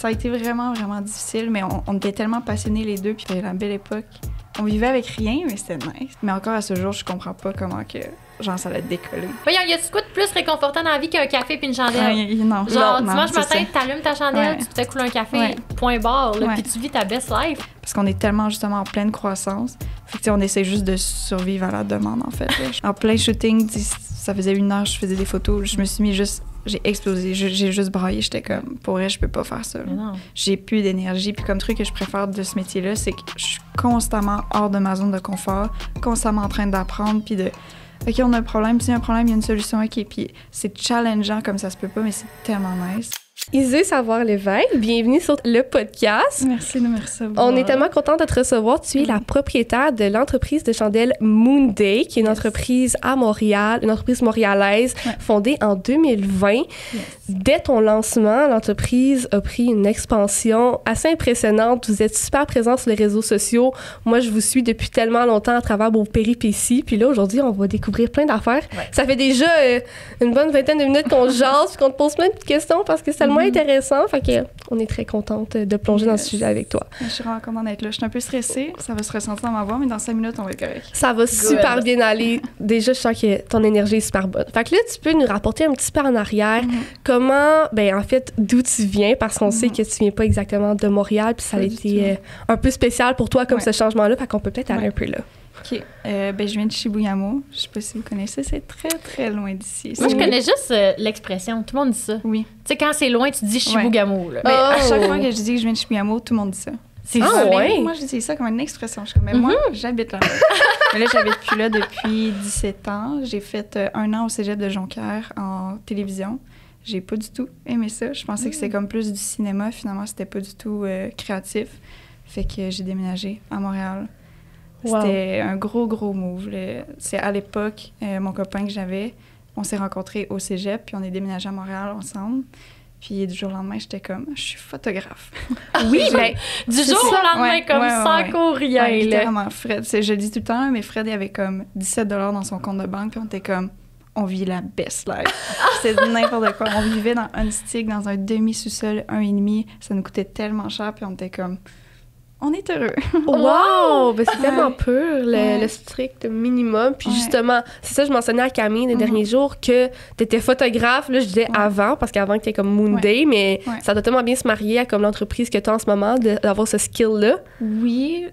ça a été vraiment, vraiment difficile, mais on était tellement passionnés les deux, puis c'était la belle époque. On vivait avec rien, mais c'était nice. Mais encore à ce jour, je comprends pas comment que, genre, ça allait décoller. Voyons, y a-tu quoi de plus réconfortant dans la vie qu'un café puis une chandelle? Non. Genre, non, dimanche matin, ça. t'allumes ta chandelle, tu te fais couler un café, point barre, là, puis tu vis ta best life. Parce qu'on est tellement, justement, en pleine croissance. Fait que, on essaie juste de survivre à la demande, en fait. En plein shooting, ça faisait 1 heure, je faisais des photos, je me suis mis juste... J'ai explosé, j'ai juste braillé, j'étais comme, pour vrai, je peux pas faire ça. J'ai plus d'énergie, puis comme truc que je préfère de ce métier-là, c'est que je suis constamment hors de ma zone de confort, constamment en train d'apprendre, puis de, OK, on a un problème, s'il y a un problème, il y a une solution, OK, puis c'est challengeant comme ça se peut pas, mais c'est tellement nice. Isée Savoie-Lévesque, bienvenue sur le podcast. Merci de me recevoir. On est tellement contente de te recevoir. Tu es la propriétaire de l'entreprise de chandelles Moon Day, qui est une entreprise à Montréal, une entreprise montréalaise fondée en 2020. Dès ton lancement, l'entreprise a pris une expansion assez impressionnante. Vous êtes super présents sur les réseaux sociaux. Moi, je vous suis depuis tellement longtemps à travers vos péripéties. Puis là, aujourd'hui, on va découvrir plein d'affaires. Ça fait déjà une bonne vingtaine de minutes qu'on jase puis qu'on te pose plein de petites questions parce que c'est tellement intéressant. Fait que on est très contente de plonger dans ce sujet avec toi. Je suis vraiment contente d'être là. Je suis un peu stressée. Ça va se ressentir dans ma voix, mais dans 5 minutes, on va être correct. Ça va super bien aller. Déjà, je sens que ton énergie est super bonne. Fait que là, tu peux nous rapporter un petit peu en arrière comment, en fait, d'où tu viens, parce qu'on sait que tu viens pas exactement de Montréal, puis ça a été un peu spécial pour toi comme ce changement-là. Fait qu'on peut peut-être aller un peu là. OK. Je viens de Chibougamau. Je sais pas si vous connaissez, c'est très, très loin d'ici. Moi, je connais juste l'expression. Tout le monde dit ça. Oui. Tu sais, quand c'est loin, tu dis Chibougamau. Là. Mais à chaque fois que je dis que je viens de Chibougamau, tout le monde dit ça. C'est Moi, je dis ça comme une expression. Je suis comme, mais moi, j'habite là. Mais là, j'habite plus là depuis 17 ans. J'ai fait 1 an au cégep de Jonquière en télévision. J'ai pas du tout aimé ça. Je pensais que c'était comme plus du cinéma. Finalement, c'était pas du tout créatif. Fait que j'ai déménagé à Montréal. C'était un gros move. C'est à l'époque, mon copain que j'avais, on s'est rencontrés au cégep, puis on est déménagé à Montréal ensemble. Puis du jour au lendemain, j'étais comme, je suis photographe. Oui, mais du jour au lendemain, sans cours, rien. Littéralement, Fred, je le dis tout le temps, mais Fred, il avait comme 17 $ dans son compte de banque, puis on était comme, on vit la best life. C'était n'importe quoi. On vivait dans un stick, dans un demi-sous-sol, 1,5. Ça nous coûtait tellement cher, puis on était comme... On est heureux. Wow! C'est tellement pur, le strict minimum. Puis justement, c'est ça, je mentionnais à Camille les derniers jours que t'étais photographe. Là, je disais avant, parce qu'avant, t'étais comme Moon Day, mais ça doit tellement bien se marier à comme l'entreprise que t'as en ce moment, d'avoir ce skill-là. Oui.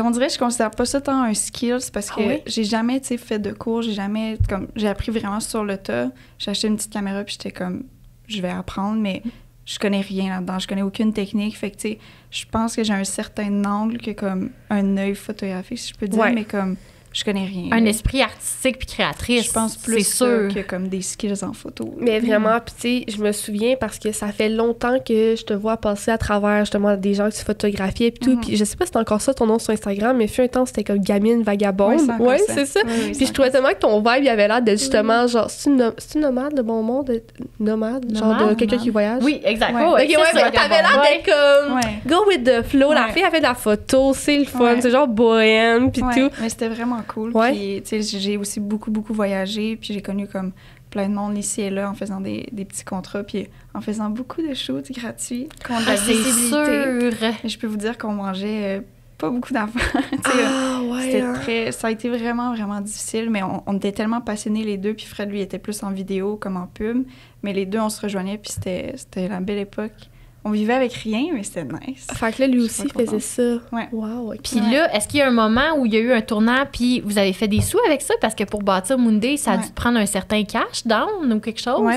On dirait que je considère pas ça tant un skill, c'est parce que j'ai jamais, fait de cours, j'ai appris vraiment sur le tas. J'ai acheté une petite caméra, puis j'étais comme, je vais apprendre, mais... Je connais rien là-dedans, je connais aucune technique. Fait que, tu sais, je pense que j'ai un certain angle que comme un œil photographique, si je peux dire, mais comme je connais rien. Un esprit artistique puis créatrice. Je pense plus que comme des skills en photo. Mais vraiment, puis tu sais, je me souviens parce que ça fait longtemps que je te vois passer à travers justement des gens que tu photographies et tout. Puis je sais pas si c'est encore ça ton nom sur Instagram, mais fut un temps, c'était comme Gamine Vagabonde. Oui, c'est ça. Puis je trouvais tellement que ton vibe, il avait l'air de justement, genre, c'est une nomade, le bon mot, nomade, genre de quelqu'un qui voyage. Oui, exact. T'avais l'air d'être comme go with the flow. La fille, elle fait de la photo, c'est le fun, c'est genre bohème, puis tout. Mais c'était vraiment cool. Puis, tu sais, j'ai aussi beaucoup voyagé, puis j'ai connu comme plein de monde ici et là en faisant des petits contrats, puis en faisant beaucoup de shoots gratuits contre la visibilité. Sûr. Et je peux vous dire qu'on mangeait pas beaucoup d'affaires. Ça a été vraiment, vraiment difficile, mais on était tellement passionnés les deux, puis Fred, lui, était plus en vidéo comme en pub, mais les deux, on se rejoignait, puis c'était la belle époque. On vivait avec rien, mais c'était nice. Fait que là, lui aussi faisait ça. Ouais. Wow. Puis là, est-ce qu'il y a un moment où il y a eu un tournant puis vous avez fait des sous avec ça? Parce que pour bâtir Moon Day, ça a dû te prendre un certain cash down ou quelque chose? Oui,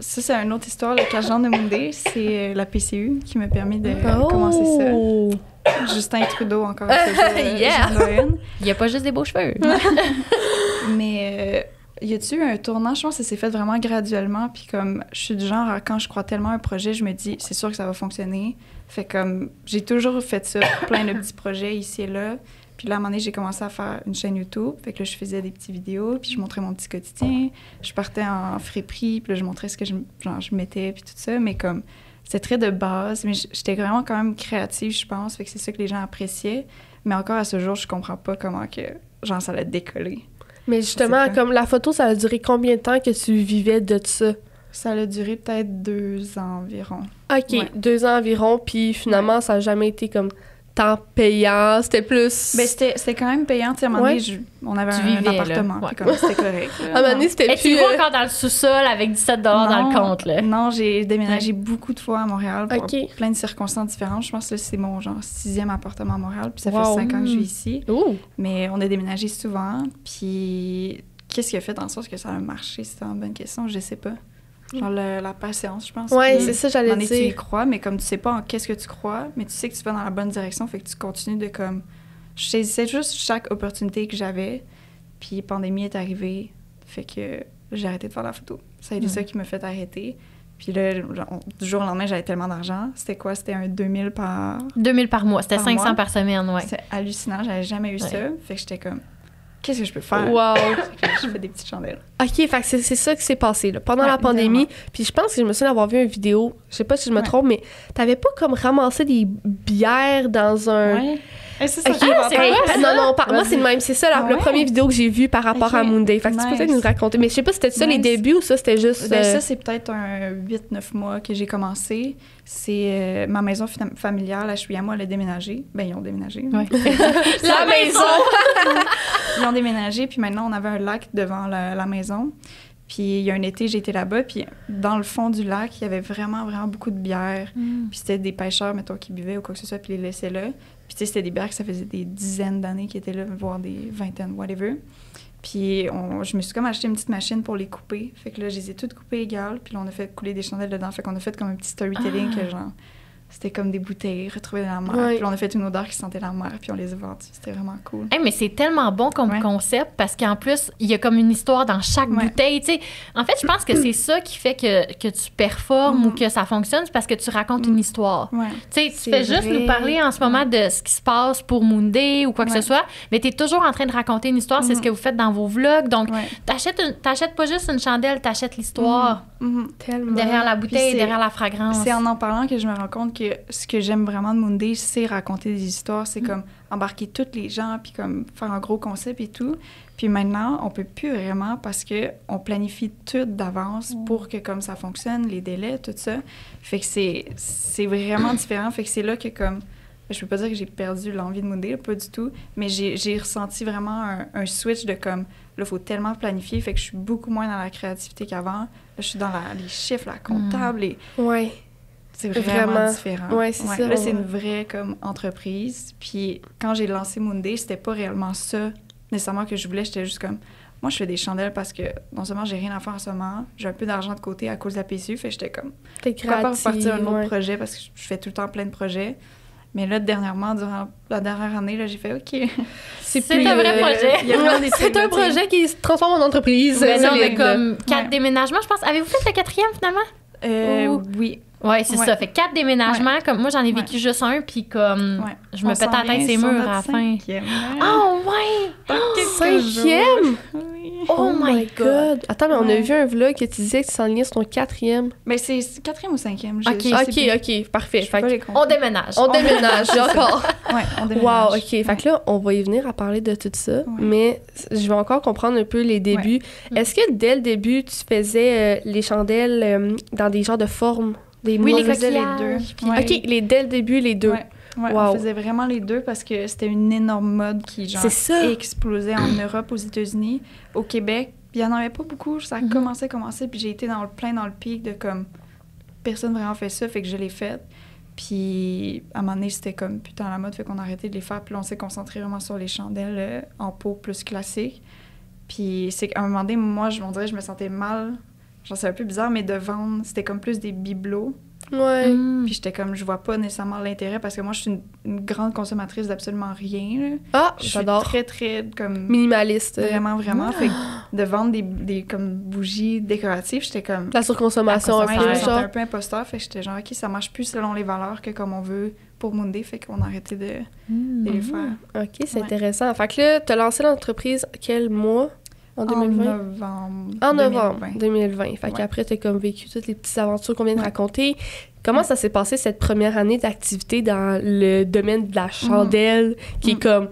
ça, c'est une autre histoire. Le cash down de Moon Day, c'est la PCU qui m'a permis de commencer ça. Justin Trudeau, encore un peu. Il n'y a pas juste des beaux cheveux. Mais... y a-tu eu un tournant? Je pense que ça s'est fait vraiment graduellement. Puis comme je suis du genre, quand je crois tellement à un projet, je me dis, c'est sûr que ça va fonctionner. Fait comme, j'ai toujours fait ça, plein de petits projets ici et là. Puis là, à un moment donné, j'ai commencé à faire une chaîne YouTube. Fait que là, je faisais des petites vidéos, puis je montrais mon petit quotidien. Je partais en friperie, puis là, je montrais ce que je mettais, puis tout ça. Mais comme, c'était très de base. Mais j'étais vraiment quand même créative, je pense. Fait que c'est ça que les gens appréciaient. Mais encore à ce jour, je comprends pas comment que, ça allait décoller. Mais justement, comme la photo, ça a duré combien de temps que tu vivais de ça? Ça a duré peut-être 2 ans environ. OK, Ouais. 2 ans environ, puis finalement, ça n'a jamais été comme tant payant, c'était plus... Ben, c'était quand même payant. Tu sais, à un moment donné, on avait Tu un vivais, appartement. là. Puis comme c'était correct. Là. À un moment donné, c'était Et tu plus... vas encore dans le sous-sol avec 17 $ dans le compte, là. Non, j'ai déménagé beaucoup de fois à Montréal pour OK. plein de circonstances différentes. Je pense que c'est mon genre 6e appartement à Montréal. Puis ça Wow. fait 5 ans que je vis ici. Ouh! Mais on a déménagé souvent. Puis qu'est-ce qui a fait en sorte que ça a marché? C'était une bonne question. Je sais pas. Genre la patience, je pense. Ouais, Puis, c'est ça, j'allais à un moment donné, tu y dire. crois, mais comme tu sais pas en qu'est-ce que tu crois, mais tu sais que tu vas dans la bonne direction, fait que tu continues de comme... Je saisissais juste chaque opportunité que j'avais, puis la pandémie est arrivée, fait que j'ai arrêté de faire la photo. Ça a été ça qui m'a fait arrêter. Puis là, genre, du jour au lendemain, j'avais tellement d'argent. C'était quoi? C'était un 2000 par... 2000 par mois. C'était Par 500 mois? par semaine, ouais. C'est hallucinant, j'avais jamais eu Ouais. ça. Fait que j'étais comme, qu'est-ce que je peux faire? Wow! Fait que je fais des petites chandelles. OK, fait que c'est ça qui s'est passé, là, pendant Ouais, la pandémie. Puis je pense que je me souviens d'avoir vu une vidéo, je sais pas si je me Ouais. trompe, mais t'avais pas comme ramassé des bières dans un... Ouais. Et c'est ça, OK, je vais en c'est parler. quoi, ça? non, moi, Vas-y. c'est le même. C'est ça, Ah la ouais? première vidéo que j'ai vue par rapport OK. à Moonday. Fait que tu peux Nice. peut-être nous raconter. Mais je sais pas si c'était ça les Nice. débuts ou ça, c'était juste... Ben, ça, c'est peut-être un 8-9 mois que j'ai commencé. C'est ma maison familiale à Chouillamo, elle a déménagé. Ben, ils ont déménagé. Ouais. la maison! Ils ont déménagé, puis maintenant, on avait un lac devant la maison. Puis il y a un été, j'ai été là-bas, puis dans le fond du lac, il y avait vraiment, vraiment beaucoup de bières. Puis c'était des pêcheurs, mettons, qui buvaient ou quoi que ce soit, puis les laissaient là. Puis tu sais, c'était des bières que ça faisait des dizaines d'années qui étaient là, voire des vingtaines, whatever. Puis je me suis comme acheté une petite machine pour les couper. Fait que là, je les ai toutes coupées égales, puis là, on a fait couler des chandelles dedans. Fait qu'on a fait comme un petit storytelling que genre... C'était comme des bouteilles retrouvées dans la mer. Ouais. Puis là, on a fait une odeur qui sentait la mer, puis on les a vendues. C'était vraiment cool. Hey, mais c'est tellement bon comme Ouais. concept parce qu'en plus, il y a comme une histoire dans chaque Ouais. bouteille. Tu sais, en fait, je pense que c'est ça qui fait que tu performes ou que ça fonctionne, c'est parce que tu racontes une histoire. Ouais. Tu sais, tu C'est fais juste vrai. nous parler en ce moment de ce qui se passe pour Moonday ou quoi que Ouais. ce soit, mais tu es toujours en train de raconter une histoire. C'est ce que vous faites dans vos vlogs. Donc, Ouais. t'achètes pas juste une chandelle, t'achètes l'histoire Mhm. Tellement. derrière la bouteille, c'est- derrière la fragrance. C'est en parlant que je me rends compte que ce que j'aime vraiment de Moonday, c'est raconter des histoires, c'est comme embarquer tous les gens, puis comme faire un gros concept et tout. Puis maintenant, on peut plus vraiment parce que on planifie tout d'avance pour que comme ça fonctionne, les délais, tout ça. Fait que c'est vraiment différent. Fait que c'est là que comme... Je peux pas dire que j'ai perdu l'envie de Moonday, pas du tout, mais j'ai ressenti vraiment un switch de comme, là, il faut tellement planifier, fait que je suis beaucoup moins dans la créativité qu'avant. Là, je suis dans les chiffres, la comptable, et Ouais. c'est vraiment Vraiment. différent. Ouais, c'est ça, Là, c'est ouais. une vraie comme entreprise. Puis quand j'ai lancé Moonday, c'était pas réellement ça nécessairement que je voulais. J'étais juste comme, moi, je fais des chandelles parce que non seulement j'ai rien à faire en ce moment, j'ai un peu d'argent de côté à cause de la PCU, fait que j'étais comme, T'es pourquoi pas créative, repartir un autre ouais. projet parce que je fais tout le temps plein de projets. Mais là, dernièrement, durant la dernière année, là, j'ai fait OK. C'est plus, un vrai projet. Il y a vraiment des C'est un trucs, là, projet qui se transforme en entreprise. Ben non, solide. mais comme 4 Ouais. déménagements, je pense. Avez-vous fait le 4e finalement? Ou- Oui. Oui, c'est Ouais. ça. Fait 4 déménagements. Comme moi, j'en ai vécu Ouais. juste un, puis comme Ouais. je me On pétais s'en la tête vient ses sur murs notre à la fin. 5e. Oh, ouais! Dans quelques jours. 5e? Oui. Oh my God! Attends, mais on a Ouais. vu un vlog que tu disais que tu s'enlignais sur ton 4e. Mais c'est 4e ou 5e. OK, parfait. Je peux Fait pas que les compter. On déménage. on déménage, encore. Ouais, on déménage. Wow, OK. Fait que là, on va y venir à parler de tout ça, mais je vais encore comprendre un peu les débuts. Est-ce que dès le début, tu faisais les chandelles dans des genres de formes? Des Oui, On les moules? faisait les coquillages, deux. puis- Ouais. OK, dès le début, les deux. Ouais, Wow. on faisait vraiment les deux parce que c'était une énorme mode qui, genre, C'est ça. explosait en Europe, aux États-Unis, au Québec. Puis il n'y en avait pas beaucoup. Ça a commencé, puis j'ai été dans le pic de comme personne vraiment fait ça, fait que je l'ai fait. Puis à un moment donné, c'était comme putain la mode, fait qu'on a arrêté de les faire. Puis là, on s'est concentré vraiment sur les chandelles en peau plus classiques. Puis c'est qu'à un moment donné, moi, on dirait que je me sentais mal. Genre, c'est un peu bizarre, mais de vendre, c'était comme plus des bibelots. Ouais. Mm. Puis j'étais comme, je vois pas nécessairement l'intérêt parce que moi, je suis une grande consommatrice d'absolument rien. Là. Ah, Je suis j'adore. très, très comme... Minimaliste. Vraiment, vraiment. Fait que de vendre des comme bougies décoratives, j'étais comme... La surconsommation, un Ouais, je peu, me sentais genre. un peu imposteur. Fait que j'étais genre, OK, ça marche plus selon les valeurs que comme on veut pour Moonday. Fait qu'on a arrêté de les faire. OK, c'est Ouais. intéressant. Fait que là, t'as lancé l'entreprise quel mois? En 2020? novembre. En novembre 2020. 2020. Fait Ouais. qu'après, t'as comme vécu toutes les petites aventures qu'on vient de raconter. Comment ça s'est passé cette première année d'activité dans le domaine de la chandelle, qui est comme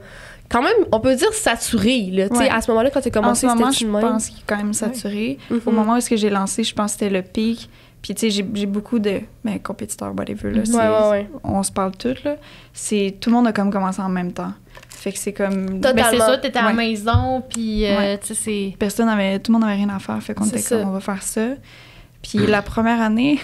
quand même, on peut dire saturé, là. Tu sais, à ce moment-là, quand tu as commencé, c'était c'était je pense qu'il est quand même saturé. Au moment où est-ce que j'ai lancé, je pense que c'était le pic. Puis, tu sais, j'ai beaucoup de compétiteurs, whatever, là. On se parle toutes, là. Tout le monde a comme commencé en même temps. Fait que c'est comme... Ben, c'est ça, t'étais à la maison, puis, tu sais, c'est... Tout le monde n'avait rien à faire, fait qu'on était comme, on va faire ça. Puis la première année,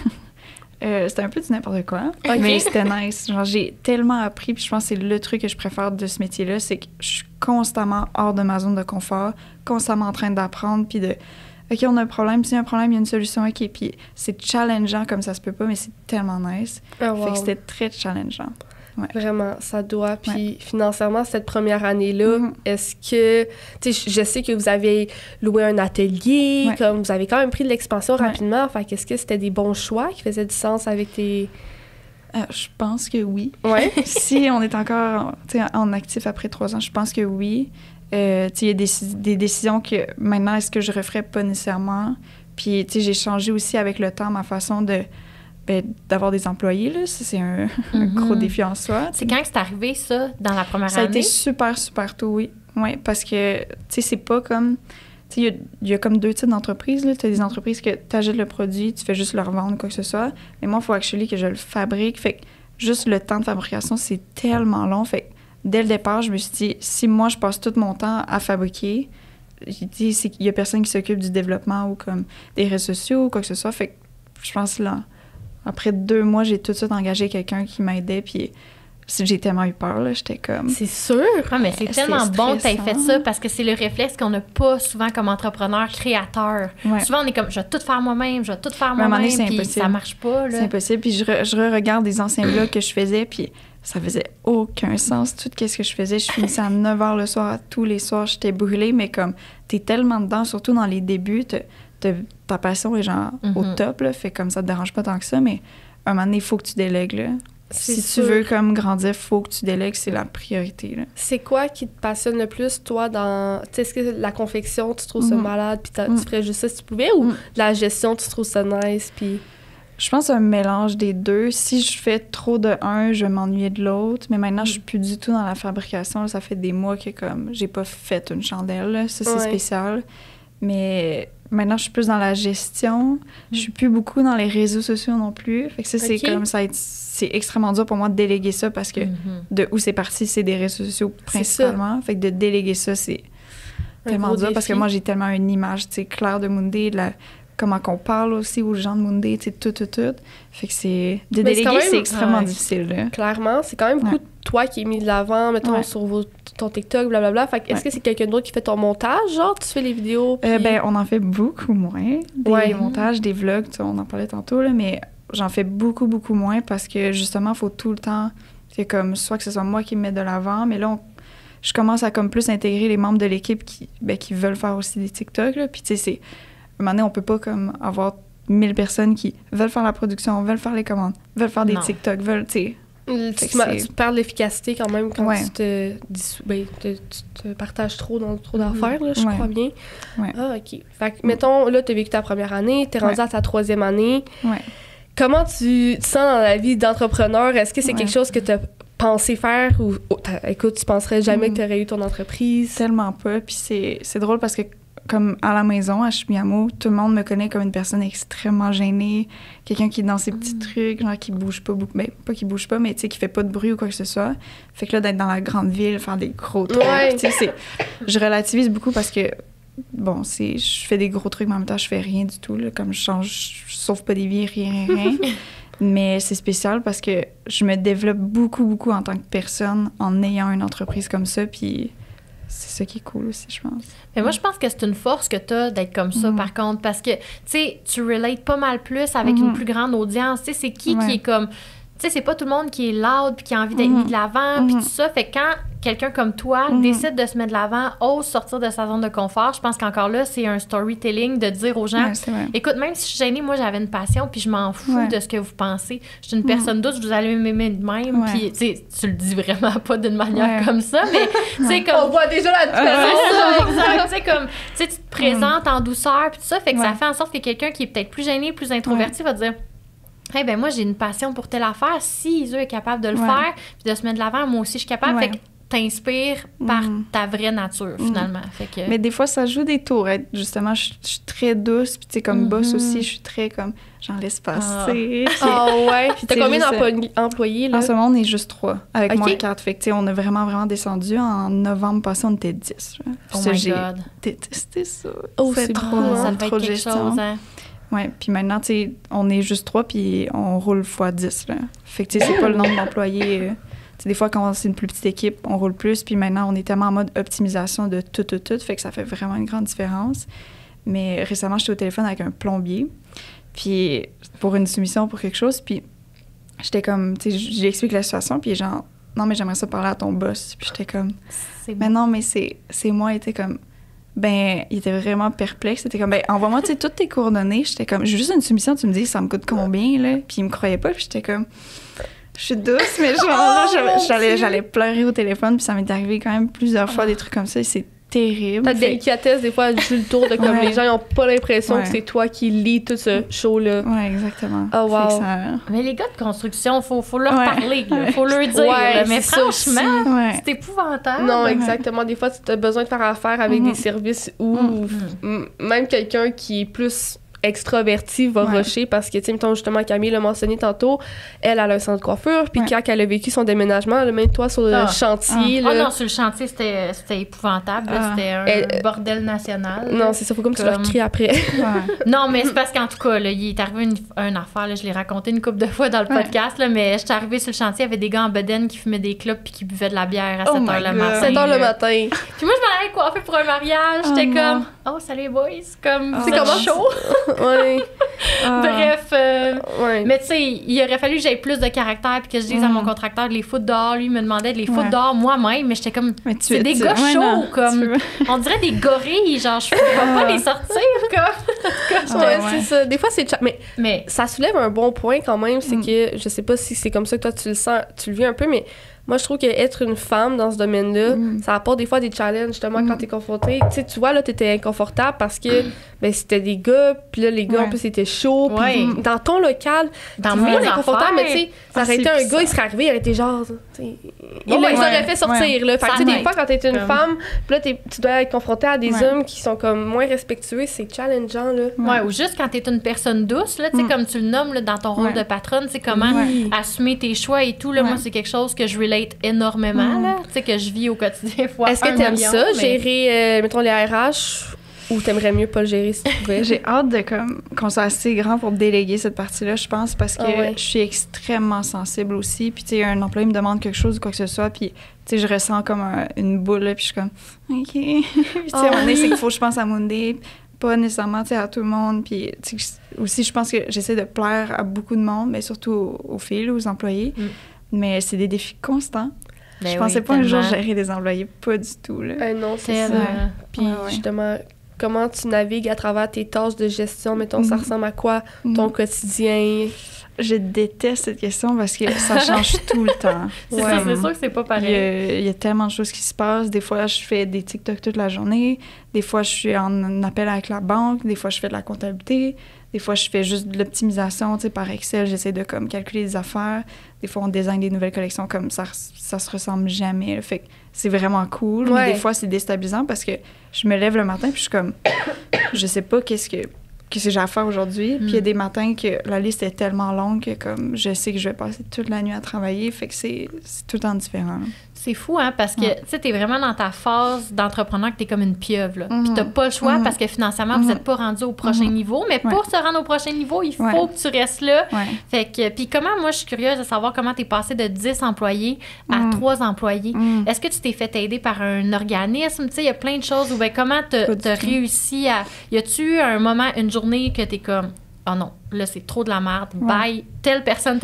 c'était un peu du n'importe quoi, mais c'était nice. Genre, j'ai tellement appris, puis je pense que c'est le truc que je préfère de ce métier-là, c'est que je suis constamment hors de ma zone de confort, constamment en train d'apprendre, puis de... OK, on a un problème, s'il y a un problème, il y a une solution, OK. Puis c'est challengeant comme ça se peut pas, mais c'est tellement nice. Fait que c'était très challengeant. Ouais. Vraiment, ça doit. Puis financièrement, cette première année-là, est-ce que... Tu sais, je sais que vous avez loué un atelier, comme vous avez quand même pris de l'expansion rapidement. Fait qu'est-ce que c'était des bons choix qui faisaient du sens avec tes... je pense que oui. Ouais. Si on est encore en actif après 3 ans, je pense que oui. Il y a des décisions que maintenant, est-ce que je referais pas nécessairement? Puis, j'ai changé aussi avec le temps ma façon d'avoir des employés, là. Ça, c'est un gros défi en soi. C'est quand que c'est arrivé, ça, dans la première année? Ça a été super, super tôt, oui. Oui, parce que, c'est pas comme... il y a comme 2 types d'entreprises, là. Tu as des entreprises que tu achètes le produit, tu fais juste le revendre, quoi que ce soit. Mais moi, il faut actually que je le fabrique. Fait que juste le temps de fabrication, c'est tellement long. Fait que dès le départ, je me suis dit, si moi, je passe tout mon temps à fabriquer, j'ai dit, c'est qu'il y a personne qui s'occupe du développement ou comme des réseaux sociaux ou quoi que ce soit. Fait que je pense là, après 2 mois, j'ai tout de suite engagé quelqu'un qui m'aidait, puis j'ai tellement eu peur, là, j'étais comme... C'est sûr! Ah, mais c'est tellement bon que tu aies fait ça, parce que c'est le réflexe qu'on n'a pas souvent comme entrepreneur créateur. Ouais. Souvent, on est comme, je vais tout faire moi-même, puis ça marche pas, là. C'est impossible, puis je regarde des anciens vlogs que je faisais, puis ça faisait aucun sens, tout ce que je faisais. Je finissais à 9h le soir, tous les soirs, j'étais brûlée, mais comme, t'es tellement dedans, surtout dans les débuts, ta passion est genre au top, là, fait comme ça te dérange pas tant que ça, mais à un moment donné, il faut que tu délègues, là. Si tu veux comme grandir, il faut que tu délègues, c'est la priorité, là. C'est quoi qui te passionne le plus, toi, dans... Tu sais, est-ce que la confection, tu trouves ça malade, puis tu ferais juste ça si tu pouvais, ou la gestion, tu trouves ça nice, puis... Je pense un mélange des deux. Si je fais trop de un, je vais m'ennuyer de l'autre. Mais maintenant, je suis plus du tout dans la fabrication. Là, ça fait des mois que comme j'ai pas fait une chandelle. Là. Ça, c'est spécial. Mais maintenant, je suis plus dans la gestion. Je suis plus beaucoup dans les réseaux sociaux non plus. Fait que ça, c'est comme ça. C'est extrêmement dur pour moi de déléguer ça parce que de où c'est parti, c'est des réseaux sociaux principalement. Fait que de déléguer ça, c'est tellement dur parce que moi, j'ai tellement une image claire de Moon-Day, comment qu'on parle aussi aux gens de Moon-Day, tout. Fait que c'est... De déléguer, c'est extrêmement difficile, là. Clairement, c'est quand même beaucoup de toi qui est mis de l'avant, mettons, sur ton TikTok, blablabla. Fait que est-ce que c'est quelqu'un d'autre qui fait ton montage, genre, tu fais les vidéos? Puis... on en fait beaucoup moins. Des montages, des vlogs, on en parlait tantôt, là, mais j'en fais beaucoup, beaucoup moins parce que, justement, il faut tout le temps... C'est comme, soit que ce soit moi qui me mette de l'avant, mais là, je commence à comme plus intégrer les membres de l'équipe qui veulent faire aussi des TikTok, là. Puis, tu sais, c'est... À un moment donné, on peut pas comme avoir 1000 personnes qui veulent faire la production, veulent faire les commandes, veulent faire des TikTok, veulent, tu sais. Tu perds l'efficacité quand même quand tu te partages trop dans trop d'affaires, là, je crois bien. Ouais. Ah, OK. Fait que, mettons, là, tu as vécu ta première année, tu es rendu à ta 3e année. Ouais. Comment tu te sens dans la vie d'entrepreneur? Est-ce que c'est quelque chose que tu as pensé faire ou, écoute, tu penserais jamais que tu aurais eu ton entreprise? Tellement pas. Puis c'est drôle parce que comme à la maison, à Chibougamau, tout le monde me connaît comme une personne extrêmement gênée, quelqu'un qui est dans ses petits trucs, genre qui bouge pas beaucoup, pas qui bouge pas, mais tu sais, qui fait pas de bruit ou quoi que ce soit. Fait que là, d'être dans la grande ville, faire des gros trucs, tu sais, je relativise beaucoup parce que, bon, je fais des gros trucs, mais en même temps, je fais rien du tout, là, comme je sauve pas des vies, rien. Mais c'est spécial parce que je me développe beaucoup, beaucoup en tant que personne en ayant une entreprise comme ça, puis... C'est ça qui est cool aussi, je pense. Mais moi, je pense que c'est une force que tu as d'être comme ça, par contre, parce que, tu sais, tu relates pas mal plus avec une plus grande audience. Tu sais, c'est qui est comme... Tu sais, c'est pas tout le monde qui est loud puis qui a envie d'être mis de l'avant puis tout ça. Fait que quand quelqu'un comme toi décide de se mettre de l'avant, ose sortir de sa zone de confort, je pense qu'encore là, c'est un storytelling de dire aux gens, écoute, même si je suis gênée, moi, j'avais une passion puis je m'en fous de ce que vous pensez. Je suis une personne douce, vous allez m'aimer de même. Puis, tu sais, tu le dis vraiment pas d'une manière comme ça, mais tu sais, comme... On voit déjà la différence. Exact. Tu sais, comme, tu sais, tu te présentes en douceur puis tout ça. Fait que ça fait en sorte que quelqu'un qui est peut-être plus gêné, plus introverti va dire... Hey, ben moi, j'ai une passion pour telle affaire. Si Isu est capable de le faire puis de se mettre de l'avant, moi aussi, je suis capable. Fait que t'inspires par ta vraie nature, finalement. Fait que... Mais des fois, ça joue des tours. Justement, je suis très douce. Puis, tu sais, comme boss aussi, je suis très comme, j'en laisse passer. Ouais. Puis, t'as combien d'employés, là? En ce moment, on est juste 3, avec moi et 4. Fait que, tu sais, on a vraiment, vraiment descendu. En novembre passé, on était 10. Oh my God. J'ai détesté ça. C'est trop, ça devait être quelque chose, hein? Ouais, puis maintenant, tu sais, on est juste 3, puis on roule x10, là. Fait que, tu sais, c'est pas le nombre d'employés... des fois, quand c'est une plus petite équipe, on roule plus. Puis maintenant, on est tellement en mode optimisation de tout. Fait que ça fait vraiment une grande différence. Mais récemment, j'étais au téléphone avec un plombier. Puis pour une soumission, pour quelque chose. Puis j'étais comme, tu sais, j'explique la situation. Puis genre, non, mais j'aimerais ça parler à ton boss. Puis j'étais comme, mais non, mais c'est moi. Il était comme, ben, il était vraiment perplexe. C'était comme, ben, envoie-moi, tu sais, toutes tes coordonnées. J'étais comme, j'ai juste une soumission. Tu me dis, ça me coûte combien, là? Puis il me croyait pas. Puis j'étais comme... Je suis douce, mais genre, j'allais pleurer au téléphone, puis ça m'est arrivé quand même plusieurs fois des trucs comme ça, et c'est terrible. Ta délicatesse, des fois, elle joue le tour de comme les gens n'ont pas l'impression que c'est toi qui lis tout ce show-là. Ouais, exactement. Oh, wow. Mais les gars de construction, faut leur parler, faut leur dire. Mais franchement, c'est épouvantable. Non, exactement. Des fois, tu as besoin de faire affaire avec des services où même quelqu'un qui est plus extravertie va rusher parce que, tu sais, mettons, justement, Camille l'a mentionné tantôt, elle a un centre de coiffure, puis quand elle a vécu son déménagement, même toi, sur le chantier... Ah non, sur le chantier, c'était épouvantable. C'était un bordel national. Non, c'est ça, faut comme tu leur cries après. Non, mais c'est parce qu'en tout cas, là, il est arrivé une affaire, là, je l'ai raconté une couple de fois dans le podcast, là, mais j'étais arrivée sur le chantier, il y avait des gars en bedaine qui fumaient des clopes puis qui buvaient de la bière à 7 h le matin. 7 h le matin. Puis moi, je m'en allais coiffer pour un mariage. J'étais comme, oh, salut boys, comme, c'est comment chaud. Ouais. Bref, mais tu sais, il aurait fallu que j'aie plus de caractère puis que je dise à mon contracteur de les foutre dehors. Lui, il me demandait de les foutre dehors moi-même, mais j'étais comme, c'est des gars chauds, comme, on dirait des gorilles, genre, je peux pas les sortir, comme. C'est ça. Des fois, c'est mais ça soulève un bon point quand même, c'est que, je sais pas si c'est comme ça que toi, tu le sens, tu le vis un peu, mais moi, je trouve qu'être une femme dans ce domaine-là, ça apporte des fois des challenges, justement, quand t'es confrontée. Tu sais, tu vois, là, t'étais inconfortable parce que ben, c'était des gars, puis là, les gars, en plus, c'était chaud. Puis dans ton local, dans tout le monde est inconfortable, mais tu sais, ça aurait été un gars, il serait arrivé, il aurait été genre... ils auraient fait sortir, là. Fait que, tu sais, des fois, quand t'es une femme, puis là, tu dois être confrontée à des hommes qui sont comme moins respectueux, c'est challengeant, là. Ouais, ou juste quand t'es une personne douce, là, tu sais, comme tu le nommes, là, dans ton rôle de patronne, tu sais, comment assumer tes choix et tout, là, moi, c'est quelque chose que je relate énormément, là, tu sais, que je vis au quotidien. Est-ce que t'aimes ça, gérer, mettons, les RH, ou t'aimerais mieux pas le gérer si tu pouvais? J'ai hâte de qu'on soit assez grand pour déléguer cette partie-là, je pense, parce que je suis extrêmement sensible aussi. Puis, tu sais, un employé me demande quelque chose ou quoi que ce soit, puis, tu sais, je ressens comme une boule, là, puis je suis comme, OK. Puis, tu sais, à un moment donné, c'est qu'il faut que je pense à Monday, pas nécessairement, tu sais, à tout le monde. Puis, tu sais, aussi, je pense que j'essaie de plaire à beaucoup de monde, mais surtout aux filles, aux employés. Mais c'est des défis constants. Ben je pensais pas un jour gérer des employés, pas du tout, là. Non, c'est ça. Puis, justement, comment tu navigues à travers tes tâches de gestion? Mettons, ça ressemble à quoi, ton quotidien? Je déteste cette question parce que ça change tout le temps. C'est sûr que c'est pas pareil. Il y a tellement de choses qui se passent. Des fois, je fais des TikTok toute la journée. Des fois, je suis en appel avec la banque. Des fois, je fais de la comptabilité. Des fois, je fais juste de l'optimisation, tu sais, par Excel. J'essaie de, comme, calculer des affaires. Des fois, on design des nouvelles collections comme ça se ressemble jamais. Là. Fait que c'est vraiment cool. Mais des fois, c'est déstabilisant parce que je me lève le matin puis je suis comme... je sais pas qu'est-ce que j'ai à faire aujourd'hui. Puis il y a des matins que la liste est tellement longue que, comme, je sais que je vais passer toute la nuit à travailler. Fait que c'est tout le temps différent. C'est fou, hein, parce que, tu sais, t'es vraiment dans ta phase d'entrepreneur que t'es comme une pieuvre, là. Puis t'as pas le choix parce que financièrement, vous êtes pas rendu au prochain niveau. Mais pour se rendre au prochain niveau, il faut que tu restes là. Fait que, puis comment, moi, je suis curieuse de savoir comment t'es passé de 10 employés à 3 employés. Est-ce que tu t'es fait aider par un organisme? Tu sais, il y a plein de choses. Ou bien, comment t'as réussi à... Y a-tu eu un moment, une journée que t'es comme... oh non, là, c'est trop de la merde. Bye, telle personne.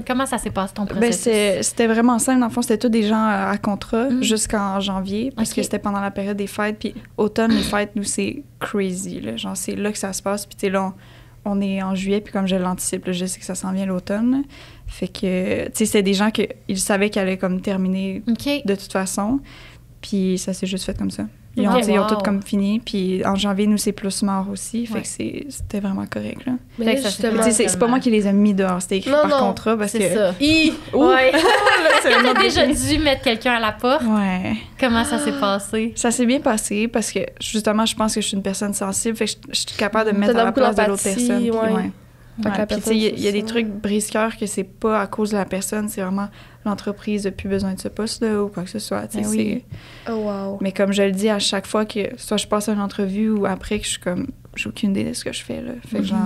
Comment ça s'est passé ton processus? Ben, c'était vraiment simple. Dans le fond, c'était tous des gens à contrat jusqu'en janvier parce que c'était pendant la période des fêtes. Puis automne, les fêtes, nous, c'est crazy. Là. Genre, c'est là que ça se passe. Puis tu sais, là, on est en juillet. Puis comme je l'anticipe, là, je sais que ça s'en vient l'automne. Là. Fait que, tu sais, c'était des gens qu'ils savaient qu'ils allaient comme terminer de toute façon. Puis ça s'est juste fait comme ça. Ils ont tout comme fini. Puis en janvier, nous, c'est plus mort aussi. Fait que c'était vraiment correct, là. Mais là, justement... C'est pas moi qui les ai mis dehors. C'était écrit par contrat parce que... C'est ça. Ouais. T'as déjà dû mettre quelqu'un à la porte? Ouais. Comment ça s'est passé? Ça s'est bien passé parce que, justement, je pense que je suis une personne sensible. Fait que je suis capable de me mettre à la place de l'autre personne. Puis, il y a des trucs brise-cœur que c'est pas à cause de la personne, c'est vraiment l'entreprise n'a plus besoin de ce poste-là ou quoi que ce soit. Oh wow. Mais comme je le dis à chaque fois que soit je passe une entrevue ou après que je suis comme j'ai aucune idée de ce que je fais là. Fait que genre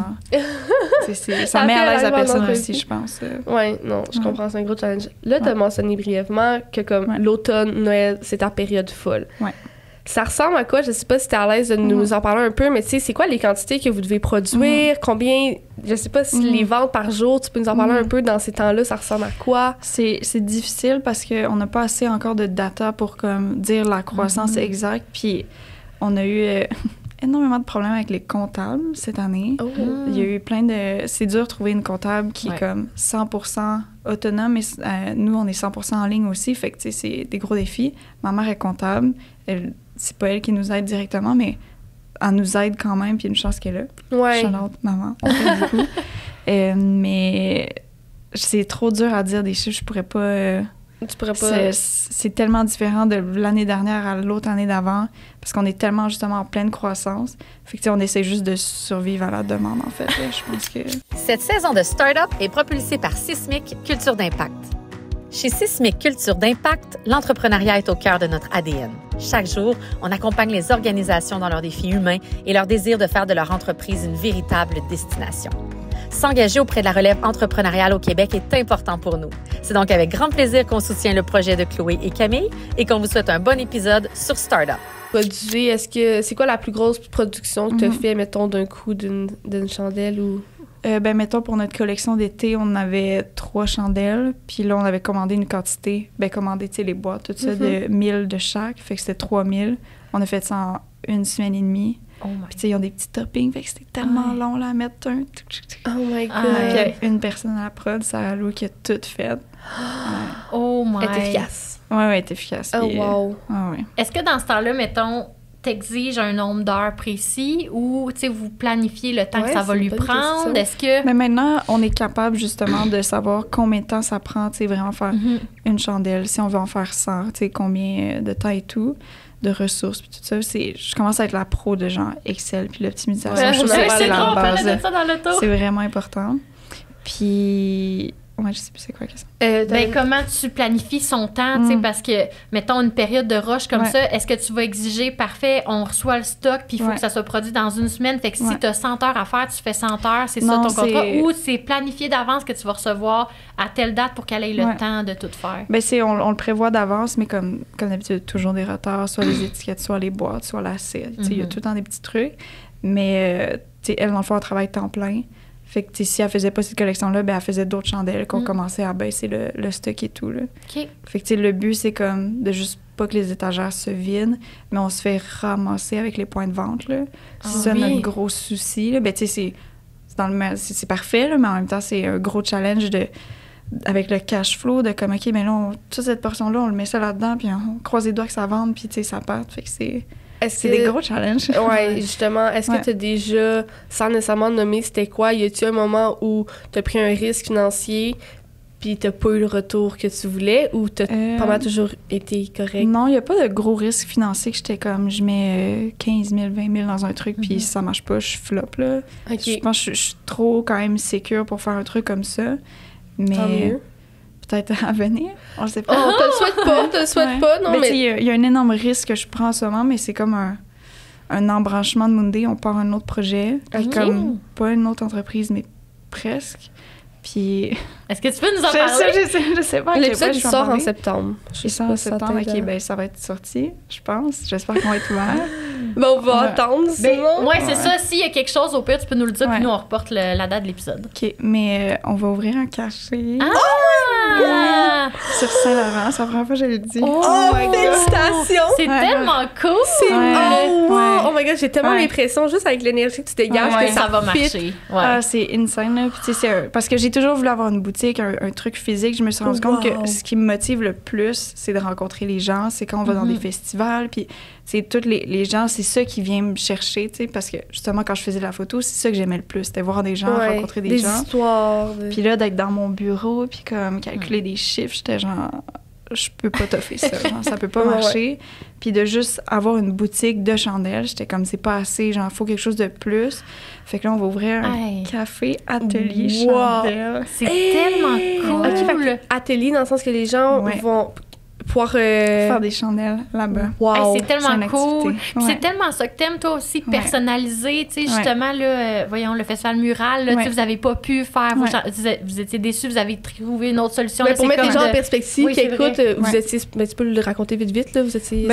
ça met à l'aise la personne aussi, je pense. Ouais, non, je comprends, c'est un gros challenge. Là, tu as mentionné brièvement que comme l'automne, Noël, c'est ta période folle. Ouais. Ça ressemble à quoi? Je sais pas si t'es à l'aise de nous en parler un peu, mais tu sais, c'est quoi les quantités que vous devez produire? Combien, je sais pas si les ventes par jour, tu peux nous en parler un peu dans ces temps-là, ça ressemble à quoi? C'est difficile parce qu'on n'a pas assez encore de data pour comme dire la croissance exacte, puis on a eu énormément de problèmes avec les comptables cette année. Il y a eu plein de... C'est dur de trouver une comptable qui est comme 100% autonome, mais nous, on est 100% en ligne aussi, fait que tu sais, c'est des gros défis. Ma mère est comptable, c'est pas elle qui nous aide directement, mais elle nous aide quand même, puis une chance qu'elle est là. Ouais. Shout-out, maman, on t'aide beaucoup. Mais c'est trop dur à dire des chiffres, je pourrais pas... Tu pourrais pas... C'est tellement différent de l'année dernière à l'autre année d'avant, parce qu'on est tellement justement en pleine croissance. Fait que on essaie juste de survivre à la demande, en fait. Là, je pense que... Cette saison de Startup est propulsée par Sismic Culture d'Impact. Chez Sismic Culture d'Impact, l'entrepreneuriat est au cœur de notre ADN. Chaque jour, on accompagne les organisations dans leurs défis humains et leur désir de faire de leur entreprise une véritable destination. S'engager auprès de la relève entrepreneuriale au Québec est important pour nous. C'est donc avec grand plaisir qu'on soutient le projet de Chloé et Camille et qu'on vous souhaite un bon épisode sur Startup. C'est quoi la plus grosse production que tu as fait, mettons, d'un coup d'une chandelle ou... mettons, pour notre collection d'été, on avait 3 chandelles. Puis là, on avait commandé une quantité. Commandé, tu sais, les boîtes, tout ça, de 1000 de chaque. Fait que c'était 3000. On a fait ça en une semaine et demie. Puis tu sais, ils ont des petits toppings. Fait que c'était tellement long, là, à mettre un... Oh my God! Puis il y a une personne à la prod, Sarah Lou, qui a tout fait. Oh my... Elle est efficace. Ouais, elle est efficace. Oh puis, wow! Est-ce que dans ce temps-là, mettons... t'exiges un nombre d'heures précis ou vous planifiez le temps que ça va lui prendre? Est-ce que... Mais maintenant, on est capable justement de savoir combien de temps ça prend, vraiment faire une chandelle. Si on veut en faire 100, combien de temps et tout, de ressources, puis tout ça. Je commence à être la pro de genre Excel, puis l'optimisation. Je trouve que c'est la base. C'est vraiment important. Puis... Ouais, je sais plus c'est quoi la question. Comment tu planifies son temps, parce que, mettons, une période de rush comme ça, est-ce que tu vas exiger, parfait, on reçoit le stock, puis il faut que ça soit produit dans une semaine, fait que si tu as 100 heures à faire, tu fais 100 heures, c'est ça ton contrat, ou c'est planifié d'avance que tu vas recevoir à telle date pour qu'elle ait le temps de tout faire? On le prévoit d'avance, mais comme d'habitude, toujours des retards, soit les étiquettes, soit les boîtes, soit l'assiette, il y a tout le temps des petits trucs, mais elle, dans le fond, elle travaille temps plein. Fait que si elle faisait pas cette collection-là, elle faisait d'autres chandelles qu'on commençait à baisser le stock et tout. Là. Okay. Fait que le but, c'est comme de juste pas que les étagères se vident, mais on se fait ramasser avec les points de vente. Là. C'est ça notre gros souci. Là. C'est parfait, là, mais en même temps, c'est un gros challenge avec le cash flow de comme, OK, mais là, toute cette portion-là, on le met ça là-dedans, puis on croise les doigts que ça vende, puis ça part. Fait que c'est des gros challenges. Oui, justement. Est-ce que tu as déjà, sans nécessairement nommer c'était quoi, y a-tu un moment où tu as pris un risque financier puis tu n'as pas eu le retour que tu voulais ou tu as vraiment toujours été correct? Non, il n'y a pas de gros risque financier que j'étais comme, je mets 15 000, 20 000 dans un truc puis si ça marche pas, je flop. Là. Okay. Je pense que je suis trop quand même sécure pour faire un truc comme ça. Mais... Tant mieux. Peut-être à venir, on le sait pas. On te le souhaite pas, non, mais... Il y a un énorme risque que je prends en ce moment, mais c'est comme un embranchement de Moonday, on part un autre projet, comme pas une autre entreprise, mais presque. Puis... Est-ce que tu peux nous en parler? Je sais pas. L'épisode sort en septembre. Il sort en septembre, OK, ça va être sorti, je pense. J'espère qu'on va être ouverts. On va attendre, sinon. Oui, c'est ça. S'il y a quelque chose, au pire, tu peux nous le dire, puis nous, on reporte la date de l'épisode. OK, mais on va ouvrir un cachet. Ah! sur Saint-Laurent. C'est la première fois que je le dis. Oh, félicitations! C'est tellement cool! C'est Ouais. Oh my god, j'ai tellement l'impression, juste avec l'énergie que tu dégages, que ça va fit. marcher. Ouais. Ah, c'est insane, là. Puis, tu sais, parce que j'ai toujours voulu avoir une boutique, un truc physique. Je me suis rendu compte que ce qui me motive le plus, c'est de rencontrer les gens. C'est quand on va dans des festivals. Puis, c'est tous les gens, c'est ça qui vient me chercher, tu sais. Parce que, justement, quand je faisais la photo, c'est ça que j'aimais le plus. C'était voir des gens, rencontrer des gens. Histoires. Puis là, d'être dans mon bureau, puis comme calculer des chiffres, j'étais genre, je peux pas toffer ça, genre, ça peut pas marcher. Puis de juste avoir une boutique de chandelles, j'étais comme, c'est pas assez, genre, faut quelque chose de plus. Fait que là, on va ouvrir un café atelier chandelles. C'est tellement cool. OK, fait que atelier dans le sens que les gens vont pouvoir faire des chandelles là-bas. Wow. Hey, c'est tellement cool. Puis Ouais. c'est tellement ça que t'aimes toi aussi, personnaliser. Tu sais, justement, là, voyons, le festival mural, là, tu sais, vous avez pas pu faire, vous étiez déçus, vous avez trouvé une autre solution. Mais là, pour mettre les gens en perspective, Oui, qui c'est écoutent, vrai. vous étiez, ben, tu peux le raconter vite, là, vous étiez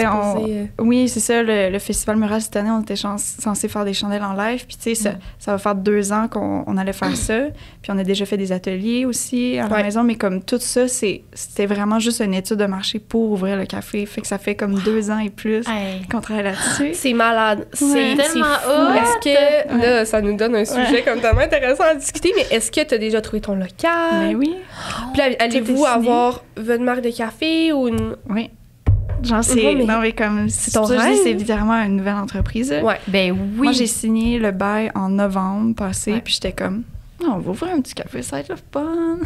Oui, c'est ça, le festival mural cette année, on était censé faire des chandelles en live, puis tu sais, ça va faire 2 ans qu'on allait faire ça, puis on a déjà fait des ateliers aussi à la maison, mais comme tout ça, c'était vraiment juste une étude de marché pour ouvrir le café, fait que ça fait comme 2 ans et plus qu'on travaille là-dessus. C'est malade. C'est tellement fou. hot. Est-ce que, là, ça nous donne un sujet comme tellement intéressant à discuter, mais est-ce que tu as déjà trouvé ton local? Ben oui. Puis là, allez-vous avoir votre marque de café ou une... Oui. Genre, c'est... Non, mais comme... C'est ton ça, je dis, rêve? c'est évidemment une nouvelle entreprise. Ouais. Ben oui. Moi, j'ai signé le bail en novembre passé, Ouais. puis j'étais comme... on va ouvrir un petit café, ça va être le fun.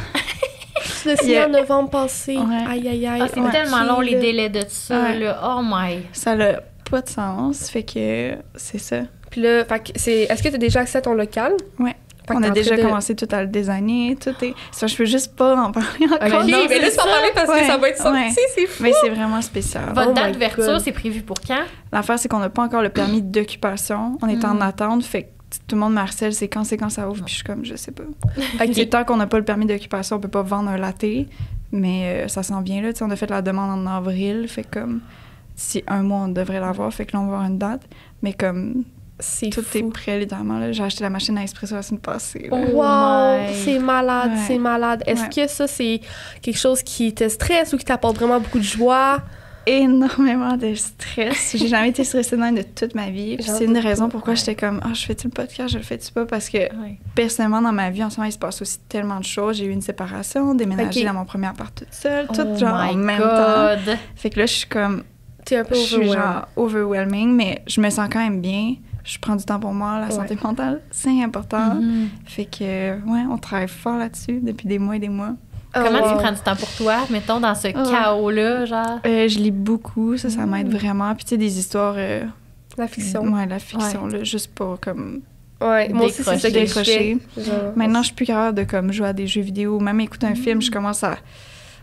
Tu l'as signé en novembre passé. Ouais. Aïe, aïe, aïe. Ah, c'est tellement long, les délais de ça, là. Oh my. Ça n'a pas de sens, fait que c'est ça. Puis là, fait que est-ce que tu as déjà accès à ton local? Ouais. Fait que On t'es a en déjà train de- commencé tout à le designer, tout est... Ça, je peux juste pas en parler encore. OK, non, mais là, c'est tu vas en parler parce que ça va être sorti, Ouais. c'est fou. Mais c'est vraiment spécial. Votre Oh date my d'ouverture, God. c'est prévu pour quand? L'affaire, c'est qu'on n'a pas encore le permis d'occupation. On est en attente, fait que tout le monde me harcèle, c'est quand ça ouvre, puis je suis comme, je sais pas. C'est tant qu'on n'a pas le permis d'occupation, on peut pas vendre un latte, mais ça s'en vient là. Tu sais, on a fait la demande en avril, fait comme d'ici 1 mois, on devrait l'avoir, fait que là, on va avoir une date. Mais comme C'est tout fou. est prêt, littéralement. Là. J'ai acheté la machine à espresso la semaine passée. Là. Oh Wow, my. c'est malade, Ouais. c'est malade. Est-ce Ouais. que ça, c'est quelque chose qui te stresse ou qui t'apporte vraiment beaucoup de joie? Énormément de stress. J'ai jamais été stressée de même de toute ma vie. Puis J'en c'est une doute raison pas. pourquoi j'étais comme, je fais-tu le podcast, je le fais-tu pas? Parce que personnellement, dans ma vie, en ce moment, il se passe aussi tellement de choses. J'ai eu une séparation, déménagé Ok. dans mon premier appart toute seule, Oh tout genre en my même temps. God. Fait que là, je suis comme, T'es un peu je suis overwhelmed. genre overwhelming, mais je me sens quand même bien. Je prends du temps pour moi, la santé mentale, c'est important. Mhm. Fait que, ouais, on travaille fort là-dessus depuis des mois et des mois. Comment wow. tu prends du temps pour toi, mettons, dans ce chaos-là, genre? Je lis beaucoup, ça m'aide vraiment. Puis tu sais, des histoires... La fiction. Ouais, la fiction, là, juste pas comme... Ouais, moi aussi, c'est ça que je Décrocher. fais. Genre, Maintenant, je suis plus capable de comme jouer à des jeux vidéo, même écouter un film, je commence à...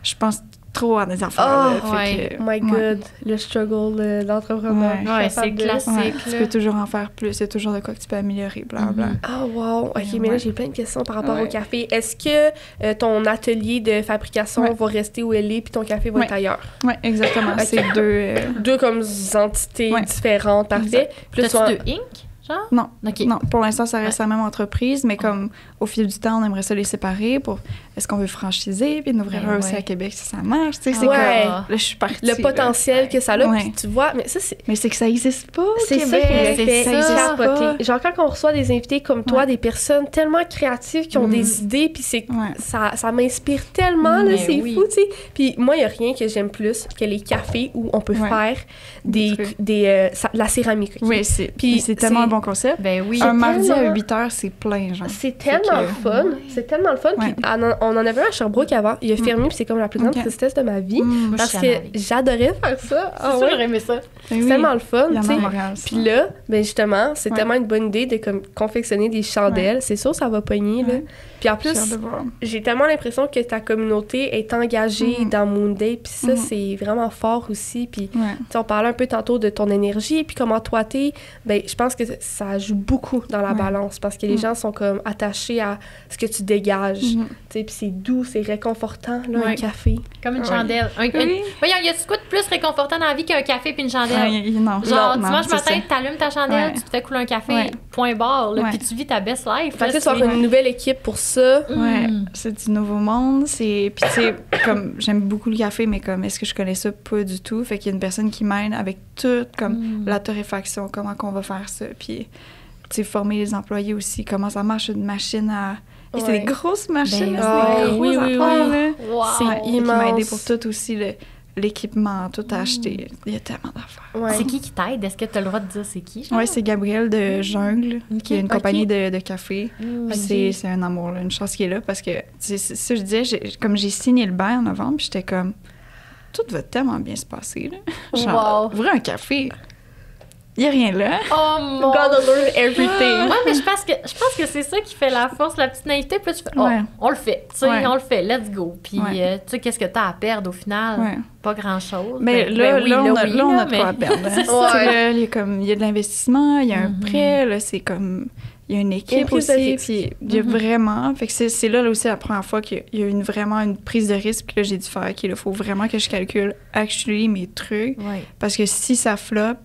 Je pense trop à des affaires, là, fait ouais. que- Oh my God, le struggle d'entrepreneur. Ouais. Ouais, c'est classique, Ouais, tu là. peux toujours en faire plus, il y a toujours de quoi que tu peux améliorer, blablabla. Ah, wow. OK, mais là, j'ai plein de questions par rapport au café. Est-ce que ton atelier de fabrication va rester où elle est, puis ton café va être ailleurs? Ouais, exactement. C'est deux... Deux comme entités différentes, parfait. Puis là, T'as-tu 2 Inc., genre? Non, OK. non, pour l'instant, ça reste la même entreprise, mais comme au fil du temps, on aimerait ça les séparer pour est-ce qu'on veut franchiser puis d'ouvrir un aussi à Québec si ça marche, tu sais, c'est Ouais. comme là je suis partie. le potentiel que ça a, Ouais. puis tu vois, mais ça, c'est... Mais c'est que ça existe pas au C'est ça Québec. qui me c'est fait ça. capoter. Genre, quand on reçoit des invités comme toi, des personnes tellement créatives qui ont des idées, puis Ouais. ça m'inspire tellement, là, Mais c'est oui. fou, tu sais. Puis moi, il n'y a rien que j'aime plus que les cafés où on peut faire Des trucs. de la céramique. ok? Oui, Puis c'est tellement un bon concept. Ben oui. Un mardi à tellement- 8h, c'est plein, genre. C'est tellement le fun. C'est tellement le fun. Ouais. Puis on en avait un à Sherbrooke avant. Il a fermé, puis c'est comme la plus grande Ok. tristesse de ma vie. Moi, Parce je suis que jamais allée. j'adorais faire ça. Ah C'est sûr, ouais. j'aurais aimé ça. C'est tellement le fun, Il y en tu a à sais. Montréal. ça. Puis là, ben justement, c'est Ouais. tellement une bonne idée de comme confectionner des chandelles. C'est sûr, ça va pogner, là. Ouais. Puis en J'ai hâte plus, de voir. j'ai tellement l'impression que ta communauté est engagée dans Moonday. Puis ça, Mhm. c'est vraiment fort aussi. Puis Ouais. tu sais, on parlait un peu tantôt de ton énergie, puis comment toi t'es. Ben, je pense que ça joue beaucoup dans la balance parce que les gens sont comme attachés à ce que tu dégages. Tu sais, puis c'est doux, c'est réconfortant, là, un café. Comme une chandelle. Voyons, y a-tu quoi de plus réconfortant dans la vie qu'un café puis une chandelle? Non. Genre, dimanche matin, t'allumes ta chandelle, tu te fais couler un café, point barre, puis tu vis ta best life. Fait que tu as une nouvelle équipe pour ça. Ouais, c'est du nouveau monde. Puis tu sais, comme, j'aime beaucoup le café, mais comme, est-ce que je connais ça? Pas du tout. Fait qu'il y a une personne qui m'aide avec tout, comme la torréfaction, comment qu'on va faire ça, puis tu sais, former les employés aussi, comment ça marche une machine à... Et c'est des grosses machines, c'est des gros affaires, là. Wow. C'est Qui m'a aidé immense. pour tout aussi, l'équipement, tout à acheter. Il y a tellement d'affaires. Ouais. C'est qui t'aide? Est-ce que tu as le droit de dire c'est qui? Oui, c'est Gabrielle de Jungle, qui a une compagnie de café. Puis c'est un amour, là, une chance qu'il est là, parce que, c'est ça que je disais, comme j'ai signé le bail en novembre, puis j'étais comme, tout va tellement bien se passer, là. Genre, ouvrir un café, il n'y a rien là. Oh mon God alone everything. Ouais, mais je pense que c'est ça qui fait la force, la petite naïveté. Puis là, tu fais, on le fait, tu sais, on le fait, let's go. Puis, tu sais, qu'est-ce que t'as à perdre au final? Pas grand-chose. Mais là, on a de quoi à perdre. Là, il y a de l'investissement, il y a un prêt, là, c'est comme... Il y a une équipe aussi, puis il y a vraiment... Fait que c'est là aussi la première fois qu'il y a vraiment une prise de risque que j'ai dû faire, qu'il faut vraiment que je calcule actually mes trucs. Parce que si ça floppe,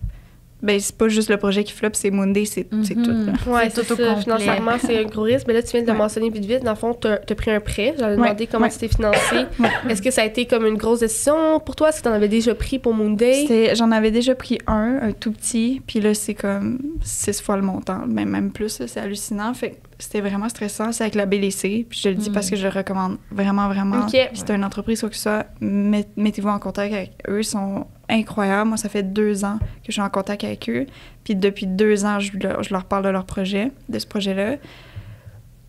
ben c'est pas juste le projet qui floppe, c'est Moonday, c'est tout. Là. Ouais, c'est tout ça. Financièrement, c'est un gros risque. Mais là, tu viens de le mentionner vite. Dans le fond, t'as pris un prêt. J'allais demander comment tu t'es financé. Est-ce que ça a été comme une grosse décision pour toi? Est-ce que t'en avais déjà pris pour Moonday? J'en avais déjà pris un tout petit. Puis là, c'est comme 6 fois le montant. Même plus, là, c'est hallucinant. Fait que c'était vraiment stressant. C'est avec la BDC. Puis je le dis parce que je le recommande vraiment, vraiment. Okay. C'est une entreprise, quoi que ce soit, mettez-vous en contact avec eux. Ils sont incroyables. Moi, ça fait 2 ans que je suis en contact avec eux. Puis depuis 2 ans, je leur parle de leur projet, de ce projet-là.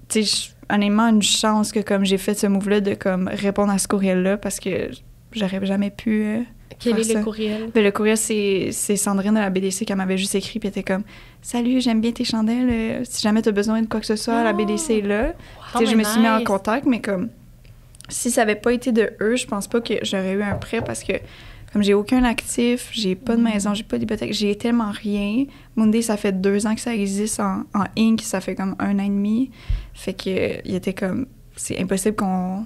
Tu sais, honnêtement, une chance que comme j'ai fait ce move-là de comme répondre à ce courriel-là parce que j'aurais jamais pu Quel est ça. le courriel? Ben, le courriel, c'est Sandrine de la BDC qui m'avait juste écrit puis elle était comme « Salut, j'aime bien tes chandelles. Si jamais tu as besoin de quoi que ce soit, la BDC est là. » Tu sais, je me suis mis en contact, mais comme si ça avait pas été de eux, je pense pas que j'aurais eu un prêt parce que comme j'ai aucun actif, j'ai pas de maison, j'ai pas d'hypothèque, j'ai tellement rien. Moonday, ça fait 2 ans que ça existe en Inc, ça fait comme 1 an et demi. Fait que il était comme, c'est impossible qu'on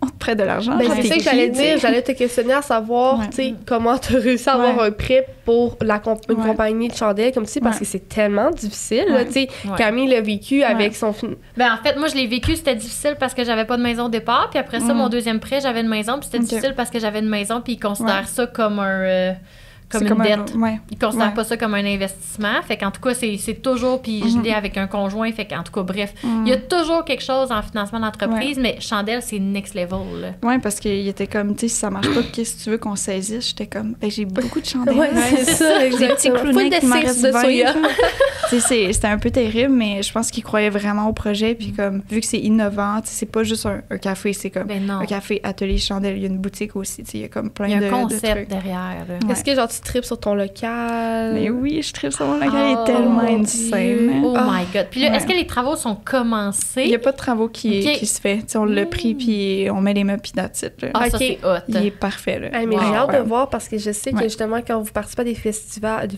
te prête de l'argent. Ben, c'est ça que j'allais dire. J'allais te questionner à savoir, tu sais, comment tu as réussi à avoir un prêt pour une compagnie de chandelles comme ça, parce que c'est tellement difficile. Tu sais, Camille l'a vécu avec son... Ben, en fait, moi, je l'ai vécu, c'était difficile parce que j'avais pas de maison au départ. Puis après ça, mon deuxième prêt, j'avais une maison. Puis c'était difficile parce que j'avais une maison. Puis ils considèrent ça comme un... comme une dette. Ils considèrent pas ça comme un investissement. Fait qu'en tout cas, c'est toujours... Puis je l'ai avec un conjoint. Fait qu'en tout cas, bref, il y a toujours quelque chose en financement d'entreprise, mais Chandelle, c'est next level. Oui, parce qu'il était comme, tu sais, si ça marche pas, qu'est-ce que tu veux qu'on saisisse? J'étais comme, ben j'ai beaucoup de chandelles. c'est ça, exactement. Des petits clownets qui m'en restent 20. C'était un peu terrible, mais je pense qu'ils croyaient vraiment au projet. Puis comme, vu que c'est innovant, c'est pas juste un café, c'est comme un café atelier chandelle. Il y a une boutique aussi, il y a comme plein de trucs. Il y a un concept derrière. Est-ce que genre tu tripes sur ton local? Mais oui, je tripe sur mon local. Il est tellement insane. Oh my God. Puis là, est-ce que les travaux sont commencés? Il n'y a pas de travaux qui se fait. T'sais, on l'a pris, puis on met les meubles, puis that's it. Ah, ça, c'est hot. Il est parfait, là. Mais j'ai hâte de voir, parce que je sais que justement, quand vous participez à des festivals,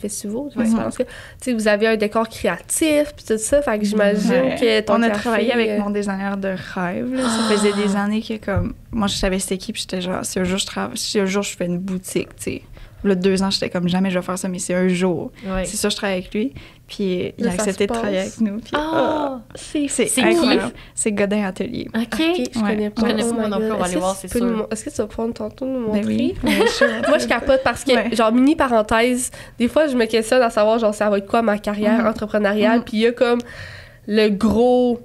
parce que, tu sais, vous avez un décor créatif, puis tout ça, fait que j'imagine que ton On a café, travaillé avec mon designer de rêve, là. Ça faisait des années que, comme, moi, je savais cette équipe, j'étais genre, si un jour je fais une boutique, tu sais. Là, 2 ans, j'étais comme, jamais je vais faire ça, mais c'est un jour. C'est ça, je travaille avec lui. Puis il a accepté de travailler avec nous. Puis, c'est incroyable. C'est Godin Atelier. OK. Je connais pas. Je connais pas non plus, on va aller voir, c'est sûr. Est-ce que tu vas prendre tantôt nous montrer? Ben oui. Moi, je capote parce que, genre, mini parenthèse, des fois, je me questionne à savoir, genre, ça va être quoi ma carrière entrepreneuriale. Puis il y a comme le gros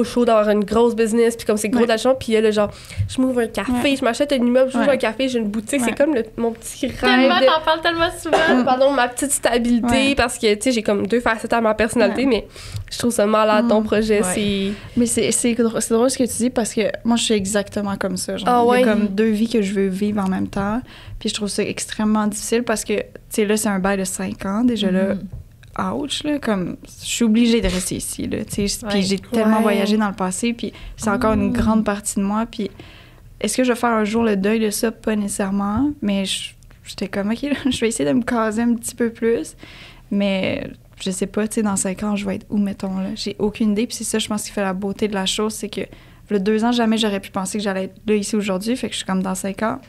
show d'avoir une grosse business, puis comme c'est gros d'argent, puis il y a le genre, je m'ouvre un café, je m'achète un immeuble, je m'ouvre un café, j'ai une boutique, c'est comme mon petit rêve. T'en parles tellement souvent. Pardon, ma petite stabilité, parce que, tu sais, j'ai comme 2 facettes à ma personnalité, mais je trouve ça malade, ton projet, c'est... Mais c'est drôle ce que tu dis, parce que moi, je suis exactement comme ça. Genre, il y a comme 2 vies que je veux vivre en même temps, puis je trouve ça extrêmement difficile, parce que, tu sais, là, c'est un bail de 5 ans, déjà là, ouch, là, comme, je suis obligée de rester ici, là, tu sais, puis j'ai tellement voyagé dans le passé, puis c'est encore une grande partie de moi, puis est-ce que je vais faire un jour le deuil de ça? Pas nécessairement, mais j'étais comme, OK, là, je vais essayer de me caser un petit peu plus, mais je sais pas, tu sais, dans 5 ans, je vais être où, mettons, là? J'ai aucune idée. Puis c'est ça, je pense, qui fait la beauté de la chose, c'est que, le 2 ans, jamais j'aurais pu penser que j'allais être là, ici, aujourd'hui. Fait que je suis comme dans 5 ans.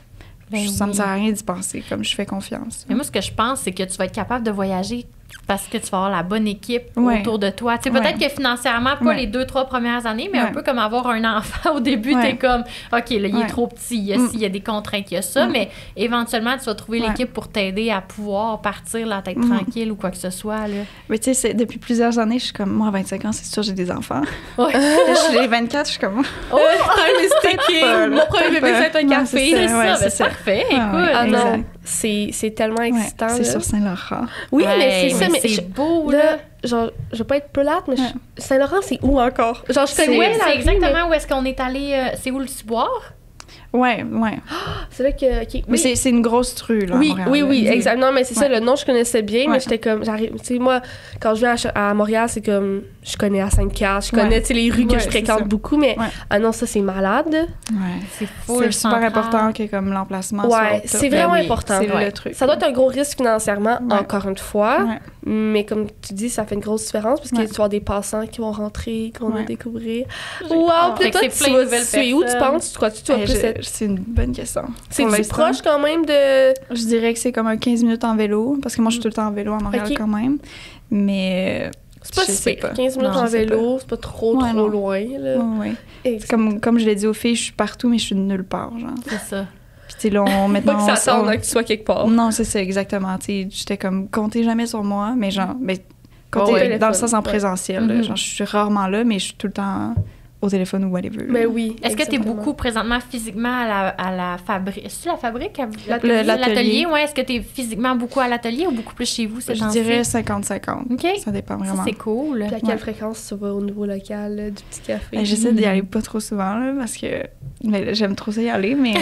Ça me sert à rien d'y penser, comme je fais confiance. Mais moi, ce que je pense, c'est que tu vas être capable de voyager parce que tu vas avoir la bonne équipe autour de toi. Tu sais, peut-être que financièrement, pas les 2-3 premières années, mais un peu comme avoir un enfant au début, t'es comme, OK, là, il est trop petit, il y a des contraintes, il y a ça, mais éventuellement, tu vas trouver l'équipe pour t'aider à pouvoir partir la tête tranquille ou quoi que ce soit, là. Mais tu sais, depuis plusieurs années, je suis comme, moi, à 25 ans, c'est sûr, j'ai des enfants. Je suis 24, je suis comme... Oh, I'm taking! Mon premier bébé, c'est un café. C'est parfait, écoute. Ah non, c'est tellement excitant. C'est sur Saint-Laurent. Oui, mais c'est ça, mais c'est beau, là. Genre, je vais pas être plate, mais Saint-Laurent, c'est où encore? Genre, je connais c'est exactement où est-ce qu'on est allé. C'est où le ciboire? Ouais. C'est vrai que... Okay, mais c'est une grosse rue, là, Oui, à Montréal, oui, exactement. Non, mais c'est ça, le nom, je connaissais bien, mais Ouais. j'étais comme... Tu sais, moi, quand je viens à Montréal, c'est comme... Je connais à Sainte-Carte, je connais, tu sais, les rues que je c'est fréquente ça. beaucoup, mais... Ah non, ça, c'est malade. Ouais. C'est fou. C'est super important que comme l'emplacement soit Ouais, au top. c'est vraiment important. C'est Ouais. le truc. Ça doit être un gros risque financièrement, encore une fois. Ouais. Mais comme tu dis, ça fait une grosse différence parce que tu vas avoir des passants qui vont rentrer, qui vont nous découvrir. Wow! Puis Fait que toi, c'est plein de nouvelles tu es où, tu personnes. penses? Tu crois-tu vas plus être... C'est une bonne question. C'est Pour du l'instant, proche quand même de... Je dirais que c'est comme un 15 minutes en vélo, parce que moi, je suis tout le temps en vélo à Montréal Ok. quand même. Mais... C'est pas je si sais pire. pas. 15 minutes Non, en je sais vélo, c'est pas trop non. loin. Là. Ouais. Et C'est comme je l'ai dit aux filles, je suis partout, mais je suis de nulle part, genre. C'est ça. Puis tu sais, là, pas que ça attende que tu sois quelque part. Non, c'est ça, exactement. Tu sais, j'étais comme, comptez jamais sur moi, mais genre, comptez Ouais. dans le sens en présentiel. là. Mhm. Genre, je suis rarement là, mais je suis tout le temps au téléphone ou whatever. Mais oui. Est-ce que tu es exactement. beaucoup présentement physiquement à la fabrique? C'est la fabrique? L'atelier. L'atelier, ouais. Est-ce que tu es physiquement beaucoup à l'atelier ou beaucoup plus chez vous ces Je temps-ci? dirais 50-50. OK. Ça dépend Ça, vraiment. c'est cool. Puis à quelle fréquence tu vas au niveau local là, du petit café? J'essaie d'y aller pas trop souvent, là, parce que j'aime trop ça y aller, mais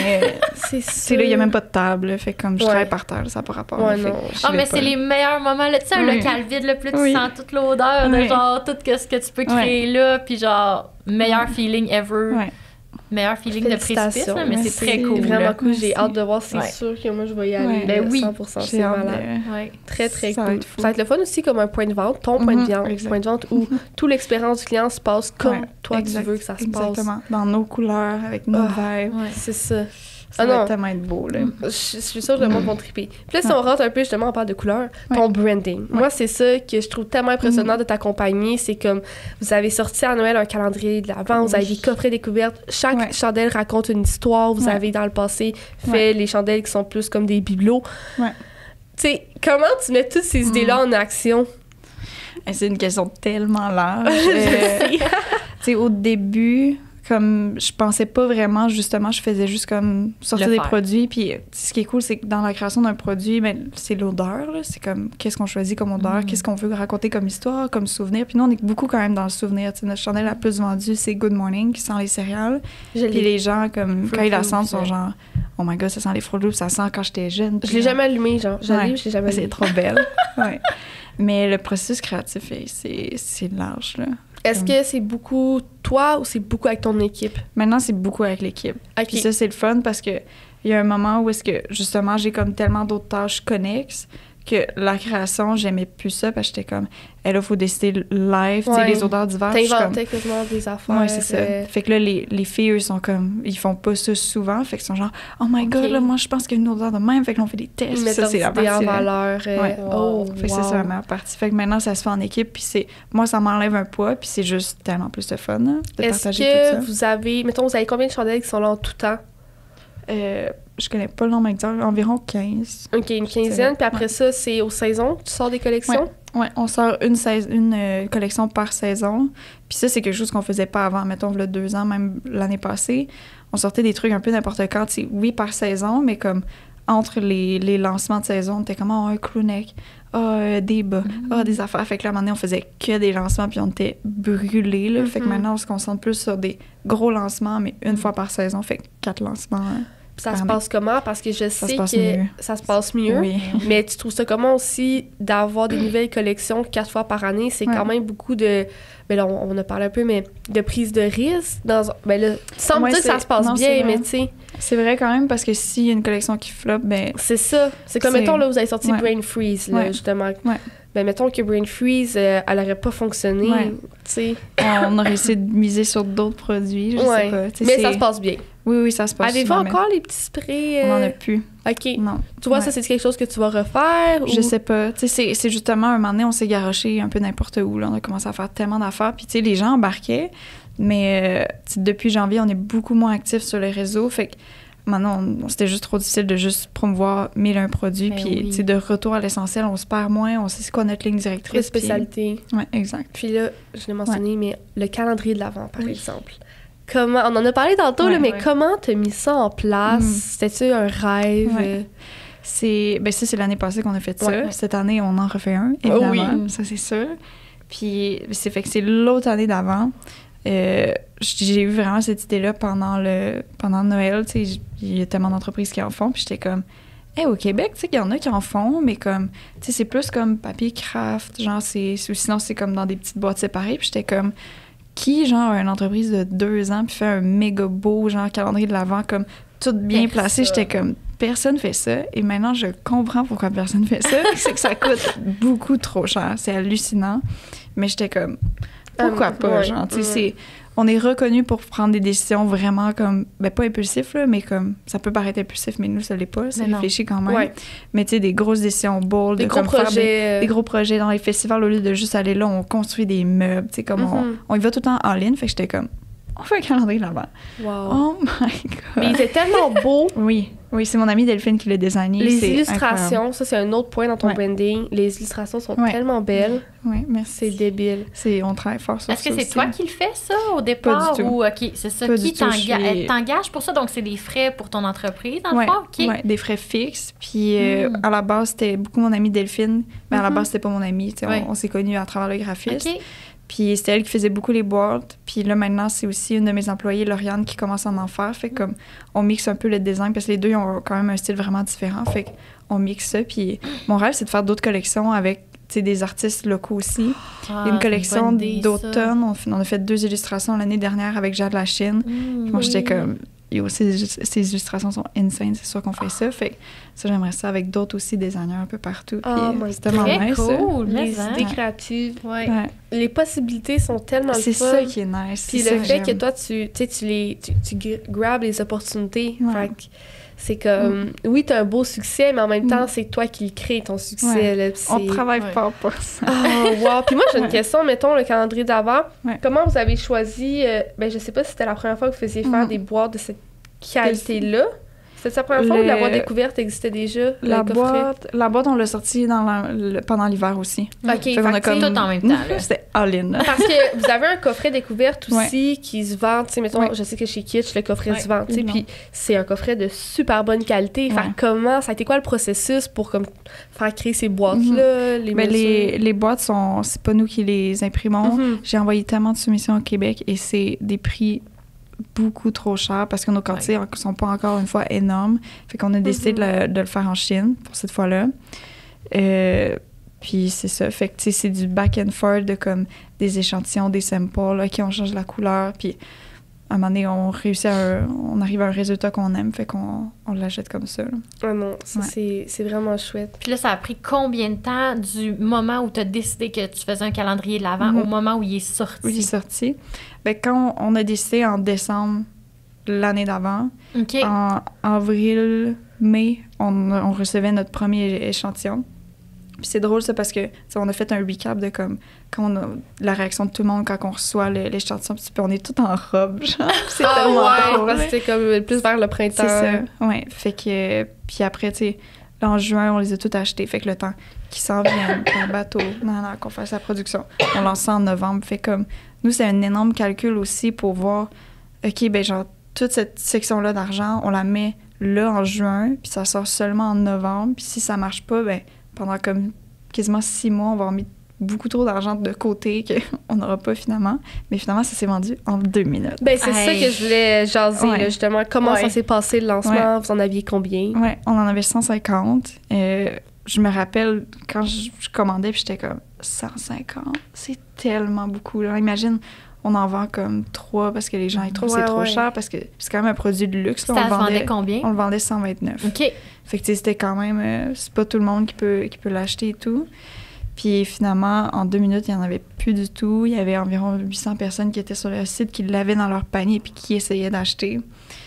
C'est tu sais, là, il n'y a même pas de table. Là, fait que comme je Ouais. travaille par terre, ça n'a pas rapport. Ouais, là, fait non. que j'y Ah, vais mais pas, c'est là. les meilleurs moments, là. Tu sais, un Oui. local vide, là, puis là, tu Oui. sens toute l'odeur de Oui. genre tout ce que tu peux créer là, puis genre, meilleur feeling ever. Ouais. Meilleur feeling de précipice, Félicitations. là, mais c'est Merci. très cool. Vraiment là. cool. J'ai Merci. hâte de voir. C'est Ouais. sûr que moi, je vais y aller. Ouais. là, Ben oui. 100%. J'ai C'est hâte malade. Ouais. Très, très Ça cool. va être fou. Ça va être le fun aussi comme un point de vente, ton point de vente, exact. point de vente où toute l'expérience du client se passe comme Ouais, toi exact. tu veux que ça se passe. Exactement. Dans nos couleurs, avec nos vibes. Ouais. C'est ça. Ça Ah va non. tellement être beau, là. Je suis sûre que le monde va triper. Puis là, si on rentre un peu, justement, on parle de couleurs, ton branding. Moi, c'est ça que je trouve tellement impressionnant de t'accompagner. C'est comme, vous avez sorti à Noël un calendrier de l'Avent, vous avez des coffrets découvertes. Chaque chandelle raconte une histoire. Vous avez, dans le passé, fait les chandelles qui sont plus comme des bibelots. Ouais. Tu sais, comment tu mets toutes ces idées-là en action? C'est une question tellement large. Tu sais, au début, comme je pensais pas vraiment, justement, je faisais juste comme sortir Le des faire. produits. Puis ce qui est cool, c'est que dans la création d'un produit, ben, c'est l'odeur. Là. C'est comme qu'est-ce qu'on choisit comme odeur, qu'est-ce qu'on veut raconter comme histoire, comme souvenir. Puis nous, on est beaucoup quand même dans le souvenir. Tu sais, notre chandelle la plus vendue, c'est Good Morning, qui sent les céréales. Puis les gens, comme quand ils la sentent, sont genre, oh my god, ça sent les Fruit Loops, ça sent quand j'étais jeune. Je l'ai jamais allumé, genre. Je Ouais. l'ai jamais allumé. C'est trop belle. Ouais. Mais le processus créatif, c'est large, là. Est-ce que c'est beaucoup toi ou c'est beaucoup avec ton équipe? Maintenant, c'est beaucoup avec l'équipe. Ok. Puis ça, c'est le fun parce que il y a un moment où est-ce que, justement, j'ai comme tellement d'autres tâches connexes que la création, j'aimais plus ça parce que j'étais comme, là, il faut décider live, tu sais, Ouais. les odeurs d'hiver. je suis comme, T'inventais quasiment des affaires. ouais, c'est ça. Fait que là, les filles, eux, sont comme, ils font pas ça souvent. Fait qu'ils sont genre, oh my god, Ok. là, moi, je pense qu'il y a une odeur de même. Fait que là, on fait des tests. Ils mettent Ça, leurs c'est la idées en partie, valeur. Ouais. Oh, Fait que c'est ça la meilleure partie. Fait que maintenant, ça se fait en équipe. Puis c'est, moi, ça m'enlève un poids. Puis c'est juste tellement plus de fun, là, de Est-ce partager que tout ça. vous avez, mettons, vous avez combien de chandelles qui sont là en tout temps? Je connais pas le nombre exact, environ 15. OK, une quinzaine. Puis après ça, c'est aux saisons. Tu sors des collections? Ouais, on sort une collection par saison. Puis ça, c'est quelque chose qu'on faisait pas avant. Mettons, il y a 2 ans, même l'année passée. On sortait des trucs un peu n'importe quand. T'sais, oui, par saison, mais comme entre les lancements de saison, on était comme un crewneck, des bas, des affaires. Fait que là, à un moment donné, on faisait que des lancements, puis on était brûlés. Là. Fait que maintenant, on se concentre plus sur des gros lancements, mais une fois par saison. Fait que 4 lancements. Hein. Ça se passe comment? Parce que je sais que ça se passe mieux. Oui. Mais tu trouves ça comment aussi d'avoir des nouvelles collections 4 fois par année? C'est quand même beaucoup de... Ben là, on a parlé un peu, mais de prise de risque. Ben là, sans me dire que ça se passe bien, mais tu sais... C'est vrai quand même, parce que s'il y a une collection qui floppe, ben... C'est ça. C'est comme, mettons, là, vous avez sorti Ouais. Brain Freeze, là, Ouais. justement. Ouais. ben mettons que Brain Freeze, elle aurait pas fonctionné, Ouais. tu sais. On aurait essayé de miser sur d'autres produits, je sais pas. Tu sais, Mais ça se passe bien. Oui, ça se passe Avez-vous super bien. encore les petits sprays? On en a plus. OK. Non. Tu vois, Ouais. ça, c'est quelque chose que tu vas refaire? Je ou... sais pas. Tu sais, c'est justement, un moment donné, on s'est garoché un peu n'importe où. Là. On a commencé à faire tellement d'affaires. Puis, tu sais, les gens embarquaient. Mais tu sais, depuis janvier, on est beaucoup moins actifs sur les réseaux. Fait que maintenant, c'était juste trop difficile de juste promouvoir 1001 produits. Ben Puis, oui. tu sais, de retour à l'essentiel, on se perd moins. On sait c'est quoi notre ligne de directrice. spécialité. Puis... Ouais, exact. Puis là, je l'ai mentionné, mais le calendrier de l'Avent, par Oui. exemple. Comment... On en a parlé tantôt, là, Ouais, mais ouais. comment t'as mis ça en place? Mm. C'était-tu un rêve? Ouais. C'est l'année passée qu'on a fait ça. Ouais. Cette année, on en refait un, évidemment. Oui. Ça, c'est sûr. Puis, c'est fait que c'est l'autre année d'avant. J'ai eu vraiment cette idée-là pendant Noël. Tu sais, il y a tellement d'entreprises qui en font. Puis j'étais comme, au Québec, tu sais, il y en a qui en font, mais comme, tu sais, c'est plus comme papier craft. Genre, ou sinon, c'est comme dans des petites boîtes séparées. Puis j'étais comme, qui, genre, a une entreprise de 2 ans, puis fait un méga beau, genre, calendrier de l'Avent, comme, tout bien placé. J'étais comme, personne fait ça. Et maintenant, je comprends pourquoi personne fait ça. C'est que ça coûte beaucoup trop cher. C'est hallucinant. Mais j'étais comme, pourquoi pas, ouais, genre, tu sais, on est reconnu pour prendre des décisions vraiment comme, ben pas impulsif, là, mais comme, ça peut paraître impulsif, mais nous, ça l'est pas, c'est Mais non. réfléchi quand même. Ouais. Mais tu sais, des grosses décisions bold, Des de gros comme faire projets. des gros projets dans les festivals, au lieu de juste aller là, on construit des meubles, tu sais, comme on y va tout le temps en ligne, fait que j'étais comme, on fait un calendrier là-bas. Wow. Oh my God! Mais il était tellement beau. Oui, c'est mon amie Delphine qui l'a designé. Les c'est illustrations, incroyable. ça, c'est un autre point dans ton Ouais. branding. Les illustrations sont Ouais. tellement belles. Oui, merci. C'est débile. On travaille fort sur Est-ce ça que c'est aussi. toi qui le fais, ça, au départ? Pas du tout. Ou, OK, c'est ça. Pas Qui du tout, je suis- t'engage pour ça? Donc, c'est des frais pour ton entreprise, dans le Ouais, fond? OK. ouais, des frais fixes. Puis à la base, c'était beaucoup mon amie Delphine. Mais à la base, c'était pas mon amie. Tu sais, Ouais. on s'est connus à travers le graphiste. OK. Puis c'était elle qui faisait beaucoup les boîtes. Puis là, maintenant, c'est aussi une de mes employées, Lauriane, qui commence à en faire. Fait que comme on mixe un peu le design parce que les deux ils ont quand même un style vraiment différent. Fait qu'on mixe ça. Puis mon rêve, c'est de faire d'autres collections avec tu sais, des artistes locaux aussi. Ah, Il y a une collection bonne idée, d'automne. On a fait 2 illustrations l'année dernière avec Jade Lachine. Puis moi, j'étais comme... Yo, ces illustrations sont insane, c'est sûr qu'on fait ça. Fait que ça, j'aimerais ça avec d'autres aussi designers un peu partout. Puis Oh my c'est tellement Très nice. ça. cool. mais Les hein. idées créatives. Ouais. Ouais. Les possibilités sont tellement le C'est fun. ça qui est nice. Puis c'est le ça fait que j'aime. toi, tu grabes les opportunités. Ouais. Fait que c'est comme... Oui, t'as un beau succès, mais en même temps, c'est toi qui le crée, ton succès. Ouais. Là, puis On c'est- travaille Ouais. fort pour ça. Oh, wow! Puis moi, j'ai une question, mettons, le calendrier d'avant. Ouais. Comment vous avez choisi... ben, je sais pas si c'était la première fois que vous faisiez faire Mhm. des boîtes de cette qualité-là. C'était la première fois ou la boîte découverte existait déjà? La le coffret? boîte, on l'a sortie pendant l'hiver aussi. OK, Fait qu'on a fait que, tu sais, Tout en même temps, là. C'était all-in. parce que vous avez un coffret découverte aussi qui se vend, tu sais, mettons, Ouais. je sais que chez Kitsch, le coffret Ouais, se vend, tu sais, il puis c'est un coffret de super bonne qualité. Fait Ouais. que comment, ça a été quoi le processus pour comme faire créer ces boîtes-là, les Mais mesures? les boîtes, c'est pas nous qui les imprimons. Mhm. J'ai envoyé tellement de soumissions au Québec et c'est des prix beaucoup trop chers parce que nos quantités sont pas encore une fois énormes. Fait qu'on a décidé de le faire en Chine pour cette fois-là. Puis c'est ça. Fait que tu sais, c'est du back and forth de comme des échantillons, des samples. OK, on change la couleur. Puis à un moment donné, on arrive à un résultat qu'on aime. Fait qu'on l'achète comme ça. Là. Ah non, ça, Ouais. c'est vraiment chouette. Puis là, ça a pris combien de temps du moment où tu as décidé que tu faisais un calendrier de l'Avent au moment où il est sorti? Oui, il est sorti. Ben, quand on a décidé en décembre l'année d'avant, OK. en avril, mai, on recevait notre premier échantillon. Puis c'est drôle ça parce que tu sais, on a fait un recap de comme quand la réaction de tout le monde quand on reçoit l'échantillon, puis on est tout en robe, genre. C'est tellement drôle. parce que c'était comme plus vers le printemps. C'est ça. Ouais, fait que puis après tu sais là, en juin, on les a tous achetés, fait que le temps qu'ils s'en viennent par bateau, qu'on fasse la production, on lance ça en novembre, fait comme nous c'est un énorme calcul aussi pour voir OK, ben genre toute cette section là d'argent, on la met là en juin, puis ça sort seulement en novembre, puis si ça marche pas, ben pendant comme quasiment 6 mois, on va avoir mis beaucoup trop d'argent de côté qu'on n'aura pas finalement. Mais finalement, ça s'est vendu en 2 minutes. Ben, c'est ça que je voulais jaser, Ouais. là, justement. Comment ça s'est passé, le lancement? Ouais. Vous en aviez combien? Ouais, on en avait 150. Je me rappelle quand je commandais, puis j'étais comme 150. C'est tellement beaucoup. Là. Imagine, on en vend comme 3 parce que les gens ils trouvent que c'est trop cher parce que c'est quand même un produit de luxe. Là. Ça se vendait combien? On le vendait 129. OK. Fait que tu sais, c'était quand même... c'est pas tout le monde qui peut l'acheter et tout. Puis finalement, en 2 minutes, il n'y en avait plus du tout. Il y avait environ 800 personnes qui étaient sur le site, qui l'avaient dans leur panier puis qui essayaient d'acheter.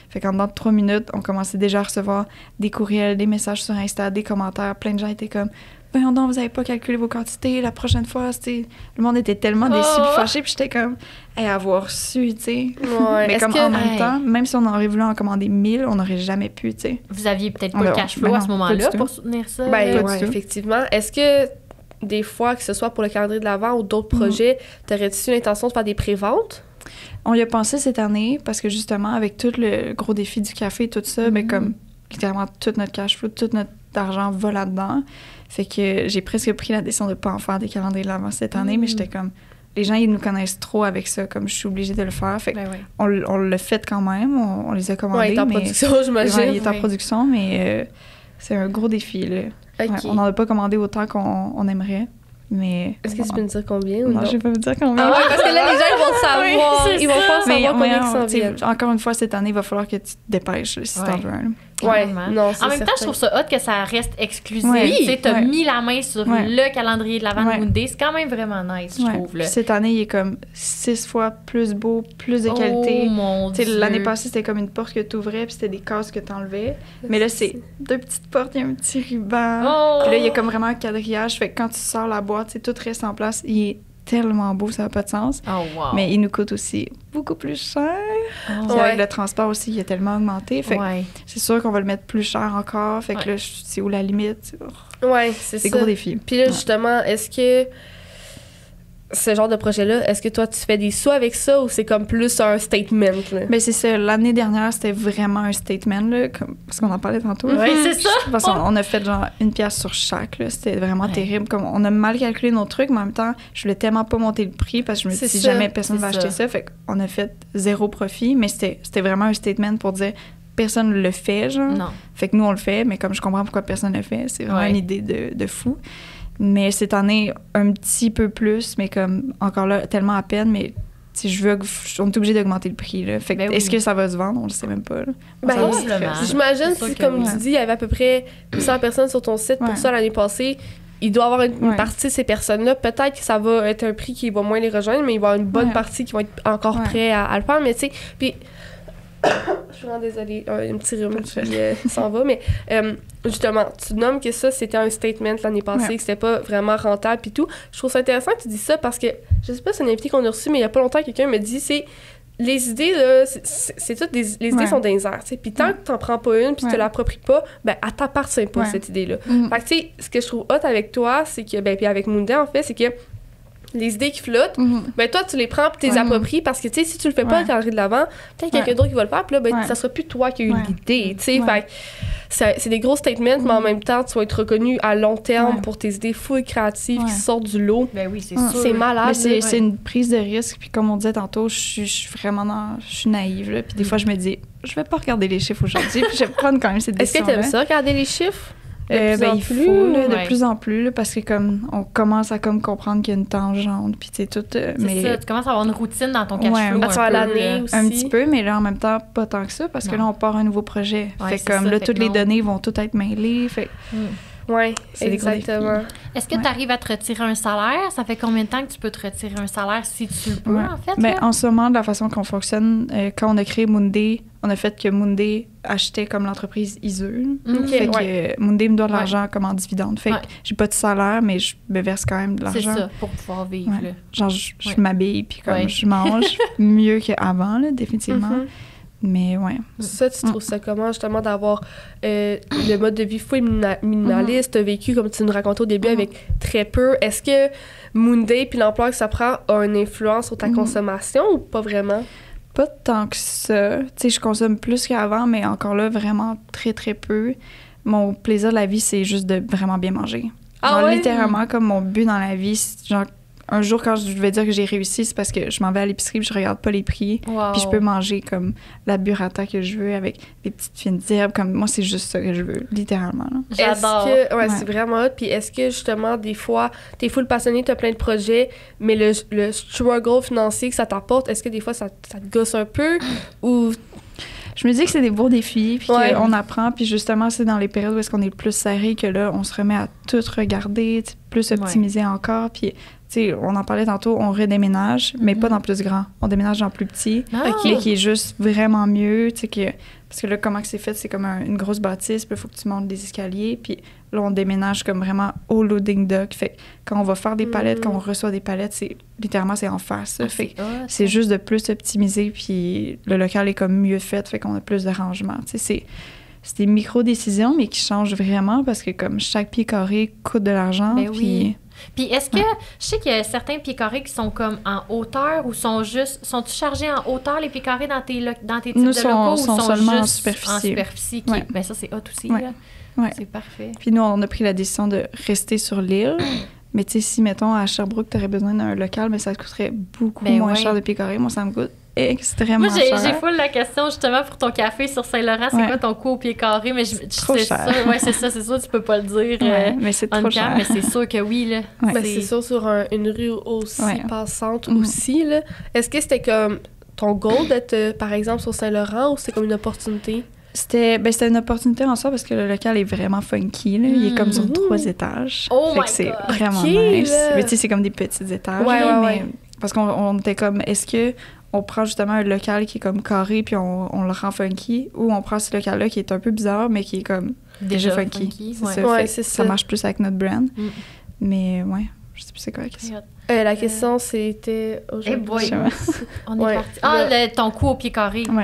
Fait qu'en dedans de 3 minutes, on commençait déjà à recevoir des courriels, des messages sur Insta, des commentaires. Plein de gens étaient comme « Voyons donc, vous n'avez pas calculé vos quantités. La prochaine fois, le monde était tellement déçu et fâché. » Puis j'étais comme « avoir su, tu sais. » Mais comme en même temps, même si on aurait voulu en commander 1000, on n'aurait jamais pu, tu sais. Vous aviez peut-être pas le cash flow à ce moment-là pour soutenir ça? Effectivement. Est-ce que des fois, que ce soit pour le calendrier de l'Avent ou d'autres projets, t'aurais-tu l'intention de faire des préventes? On y a pensé cette année parce que justement, avec tout le gros défi du café et tout ça, ben comme littéralement tout notre cash flow, tout notre argent va là-dedans. Fait que j'ai presque pris la décision de pas en faire des calendriers de l'Avent cette année, mais j'étais comme... Les gens, ils nous connaissent trop avec ça, comme je suis obligée de le faire. Fait on l'a fait quand même, on les a commandés. Il est en production, j'imagine. Il est en production, mais c'est un gros défi, là. Okay. On n'en a pas commandé autant qu'on aimerait. Mais est-ce que tu peux me dire combien ou non? Je vais pas vous dire combien. Ah ouais, parce que là, les gens, ils vont savoir. Ils vont pas savoir combien ils s'en viennent. Encore une fois, cette année, il va falloir que tu te dépêches si t'en veux un. Ouais, non, c'est en même temps, je trouve ça hot que ça reste exclusif. Tu sais, t'as mis la main sur le calendrier de l'Avent de Moonday. C'est quand même vraiment nice, je trouve. Là. Cette année, il est comme 6 fois plus beau, plus de qualité. Oh mon Dieu! L'année passée, c'était comme une porte que t'ouvrais puis c'était des cases que t'enlevais. Mais là, c'est 2 petites portes, il y a un petit ruban. Puis là, il y a comme vraiment un quadrillage. Fait que quand tu sors la boîte, tout reste en place. Il est tellement beau, ça n'a pas de sens. Oh, wow. Mais il nous coûte aussi beaucoup plus cher. Avec le transport aussi, il a tellement augmenté. Fait que c'est sûr qu'on va le mettre plus cher encore. Fait que là, c'est où la limite? Ouais, c'est ça. C'est gros défi. Puis là, justement, est-ce que ce genre de projet-là, est-ce que toi, tu fais des sous avec ça ou c'est comme plus un statement? Là? Bien, c'est ça. L'année dernière, c'était vraiment un statement, là, parce qu'on en parlait tantôt. Oui, c'est ça. Parce qu'on a fait genre 1 pièce sur chaque. Là. C'était vraiment terrible. Comme, on a mal calculé nos trucs, mais en même temps, je voulais tellement pas monter le prix parce que je me dis, si jamais personne va acheter ça, fait qu'on a fait 0 profit. Mais c'était vraiment un statement pour dire, personne le fait, genre. Non. Fait que nous, on le fait, mais comme je comprends pourquoi personne le fait, c'est vraiment une idée de fou. Mais cette année, un petit peu plus, mais comme encore là, tellement à peine, mais on est obligé d'augmenter le prix. Là. Fait que, est-ce que ça va se vendre? On le sait même pas. J'imagine si, comme tu dis, il y avait à peu près 100 personnes sur ton site pour ça l'année passée, il doit y avoir une partie de ces personnes-là. Peut-être que ça va être un prix qui va moins les rejoindre, mais il va y avoir une bonne partie qui va être encore prêt à le faire. Mais tu sais, puis... je suis vraiment désolée, un petit rhume qui s'en va, mais justement, tu nommes que ça, c'était un statement l'année passée, que c'était pas vraiment rentable et tout. Je trouve ça intéressant que tu dis ça parce que, je sais pas si c'est un invité qu'on a reçu, mais il y a pas longtemps, quelqu'un me dit, les idées, là, c'est toutes les idées sont dans les airs, tu sais. Puis tant que t'en prends pas une puis tu te l'appropries pas, ben, elle t'appartient pas, cette idée-là. Fait que, tu sais, ce que je trouve hot avec toi, c'est que, ben, puis avec Moonday, en fait, c'est que les idées qui flottent, ben toi, tu les prends puis tu les appropries parce que, tu sais, si tu le fais pas le calendrier de l'Avent, peut-être quelqu'un d'autre qui va le faire, puis là, ben, ça sera plus toi qui a eu l'idée, tu sais. Fait que c'est des gros statements, mais en même temps, tu vas être reconnu à long terme pour tes idées full créatives qui sortent du lot. Ben oui, c'est sûr. C'est malade. Mais c'est une prise de risque, puis comme on disait tantôt, je suis vraiment je suis naïve, là. Puis des fois, je me dis, je vais pas regarder les chiffres aujourd'hui, puis je vais prendre quand même cette décision. Est-ce que t'aimes ça, regarder les chiffres? Il faut, là, de plus en plus, là, parce que comme on commence à comme comprendre qu'il y a une tangente, puis tu sais, tout... c'est ça, tu commences à avoir une routine dans ton cash flow à l'année aussi. Un petit peu, mais là, en même temps, pas tant que ça, parce que là, on part un nouveau projet. Fait comme là, toutes les données vont toutes être mêlées, fait... Oui, exactement. Est-ce que tu arrives à te retirer un salaire? Ça fait combien de temps que tu peux te retirer un salaire si tu le peux, en fait? Bien, en ce moment, de la façon qu'on fonctionne, quand on a créé Moonday, on a fait que Moonday achetait comme l'entreprise ISEU. Fait que Moonday me doit de l'argent comme en dividende. Fait que j'ai pas de salaire, mais je me verse quand même de l'argent. C'est ça, pour pouvoir vivre. Là. Genre, je m'habille, puis comme je mange mieux qu'avant, là, définitivement. Mais Ça, tu trouves ça comment, justement, d'avoir le mode de vie full minimaliste, vécu, comme tu nous racontais au début, avec très peu. Est-ce que Moonday puis l'ampleur que ça prend a une influence sur ta consommation ou pas vraiment? Pas tant que ça. Tu sais, je consomme plus qu'avant, mais encore là, vraiment très, très peu. Mon plaisir de la vie, c'est juste de vraiment bien manger. Littéralement, comme mon but dans la vie, c'est genre... Un jour, quand je vais dire que j'ai réussi, c'est parce que je m'en vais à l'épicerie puis je regarde pas les prix. Puis je peux manger comme la burrata que je veux avec des petites fines herbes. Comme moi, c'est juste ça que je veux, littéralement. Là. J'adore. C'est vraiment hot. Puis est-ce que, justement, des fois, t'es full passionné, t'as plein de projets, mais le struggle financier que ça t'apporte, est-ce que des fois, ça te gosse un peu? Ou... Je me dis que c'est des beaux défis, puis qu'on apprend, puis justement, c'est dans les périodes où est-ce qu'on est le plus serré que là, on se remet à tout regarder, plus optimiser encore. Puis, tu sais, on en parlait tantôt, on redéménage, mais pas dans plus grand. On déménage dans plus petit, mais qui est juste vraiment mieux, tu sais, parce que là, comment que c'est fait, c'est comme une grosse bâtisse, puis il faut que tu montes des escaliers, puis là, on déménage comme vraiment au loading dock. Fait que quand on va faire des palettes, quand on reçoit des palettes, c'est littéralement, c'est en face. Ça. Fait que c'est juste de plus optimiser, puis le local est comme mieux fait, fait qu'on a plus de rangement. Tu sais, c'est des micro-décisions, mais qui changent vraiment parce que comme chaque pied carré coûte de l'argent, puis... Puis est-ce que, je sais qu'il y a certains pieds carrés qui sont comme en hauteur ou sont-ils chargés en hauteur, les pieds carrés dans tes types de locaux, ou sont seulement juste en superficie? Ben ça, c'est hot aussi, là. Ouais. C'est parfait. Puis nous, on a pris la décision de rester sur l'île. Mais tu sais, si, mettons, à Sherbrooke, tu aurais besoin d'un local, mais ça te coûterait beaucoup moins cher de pieds carrés. Moi, ça me coûte extrêmement cher. Moi, j'ai full la question, justement, pour ton café sur Saint-Laurent. C'est quoi ton coût au pied carré? Mais trop cher. Oui, c'est sûr, tu peux pas le dire mais c'est trop cher. Mais c'est sûr que oui, là. Ben, c'est sûr, sur une rue aussi passante aussi, là. Est-ce que c'était comme ton goal d'être, par exemple, sur Saint-Laurent, ou c'était comme une opportunité? C'était une opportunité en soi parce que le local est vraiment funky. Là. Il est comme sur 3 étages. Oh my God! C'est vraiment nice. Mais tu sais, c'est comme des petits étages. Ouais. Parce qu'on était comme, est-ce que on prend justement un local qui est comme carré puis on le rend funky, ou on prend ce local-là qui est un peu bizarre mais qui est comme déjà funky. C'est ça. Ça marche plus avec notre brand. Mais je sais plus c'est quoi la question. La question, c'était... On est parti. Ton coût au pied carré. On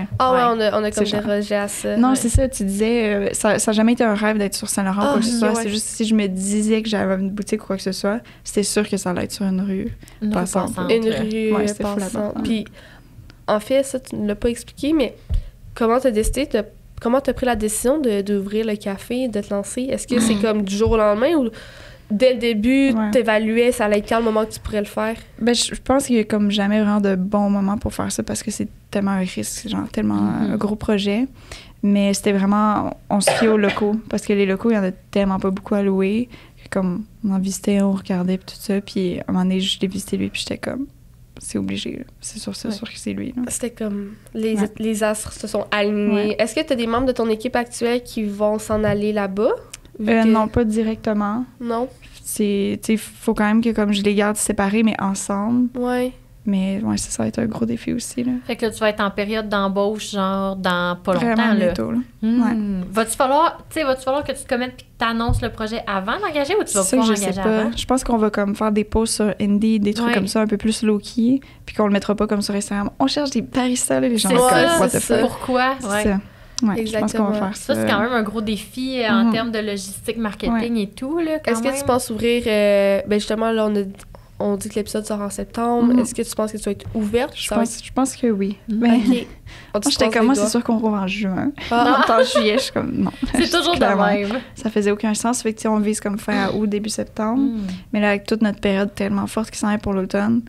a comme dérogé à ça. Non, c'est ça, tu disais, ça n'a jamais été un rêve d'être sur Saint-Laurent ou quoi que ce soit. C'est juste si je me disais que j'avais une boutique ou quoi que ce soit, c'était sûr que ça allait être sur une rue passante. Une rue passante. Puis, en fait, ça, tu ne l'as pas expliqué, mais comment tu as décidé, comment tu as pris la décision d'ouvrir le café, de te lancer? Est-ce que c'est comme du jour au lendemain, ou dès le début, t'évaluais, ça allait être quand le moment que tu pourrais le faire? Ben, je pense qu'il y a comme jamais vraiment de bon moment pour faire ça parce que c'est tellement un risque, genre tellement un gros projet. Mais c'était vraiment, on se fiait aux locaux parce que les locaux, il y en a tellement pas beaucoup à louer. Comme on en visitait, on regardait puis tout ça. Puis à un moment donné, je l'ai visité lui puis j'étais comme, c'est obligé, là. C'est sûr que c'est lui. Là. C'était comme, les astres se sont alignés. Est-ce que tu as des membres de ton équipe actuelle qui vont s'en aller là-bas? Non, pas directement. Non. Il faut quand même que comme je les garde séparés, mais ensemble. Ouais. Mais ça va être un gros défi aussi. Là. Fait que là, tu vas être en période d'embauche, genre dans pas longtemps. Vraiment là. bientôt. Là. Va-tu falloir que tu te commettes et que tu annonces le projet avant d'engager, ou tu vas pouvoir engager avant? Je pense qu'on va comme faire des posts sur Indeed, des trucs comme ça, un peu plus low-key, puis qu'on le mettra pas comme sur Instagram. On cherche des baristas, là, les gens. C'est ça. Pourquoi? C'est ça. Ouais, je pense qu'on va faire ça. Ça, c'est quand même un gros défi en termes de logistique, marketing et tout. Là, Est-ce que tu penses ouvrir... justement, là, on dit que l'épisode sort en septembre. Est-ce que tu penses que tu vas être ouverte? Je pense que oui. Mais j'étais comme, moi, c'est sûr qu'on rouvre en juin. En juillet, je suis comme, non. C'est toujours de même. Ça faisait aucun sens. Fait que, on vise comme fin août, début septembre. Mais là, avec toute notre période tellement forte qui s'en est pour l'automne,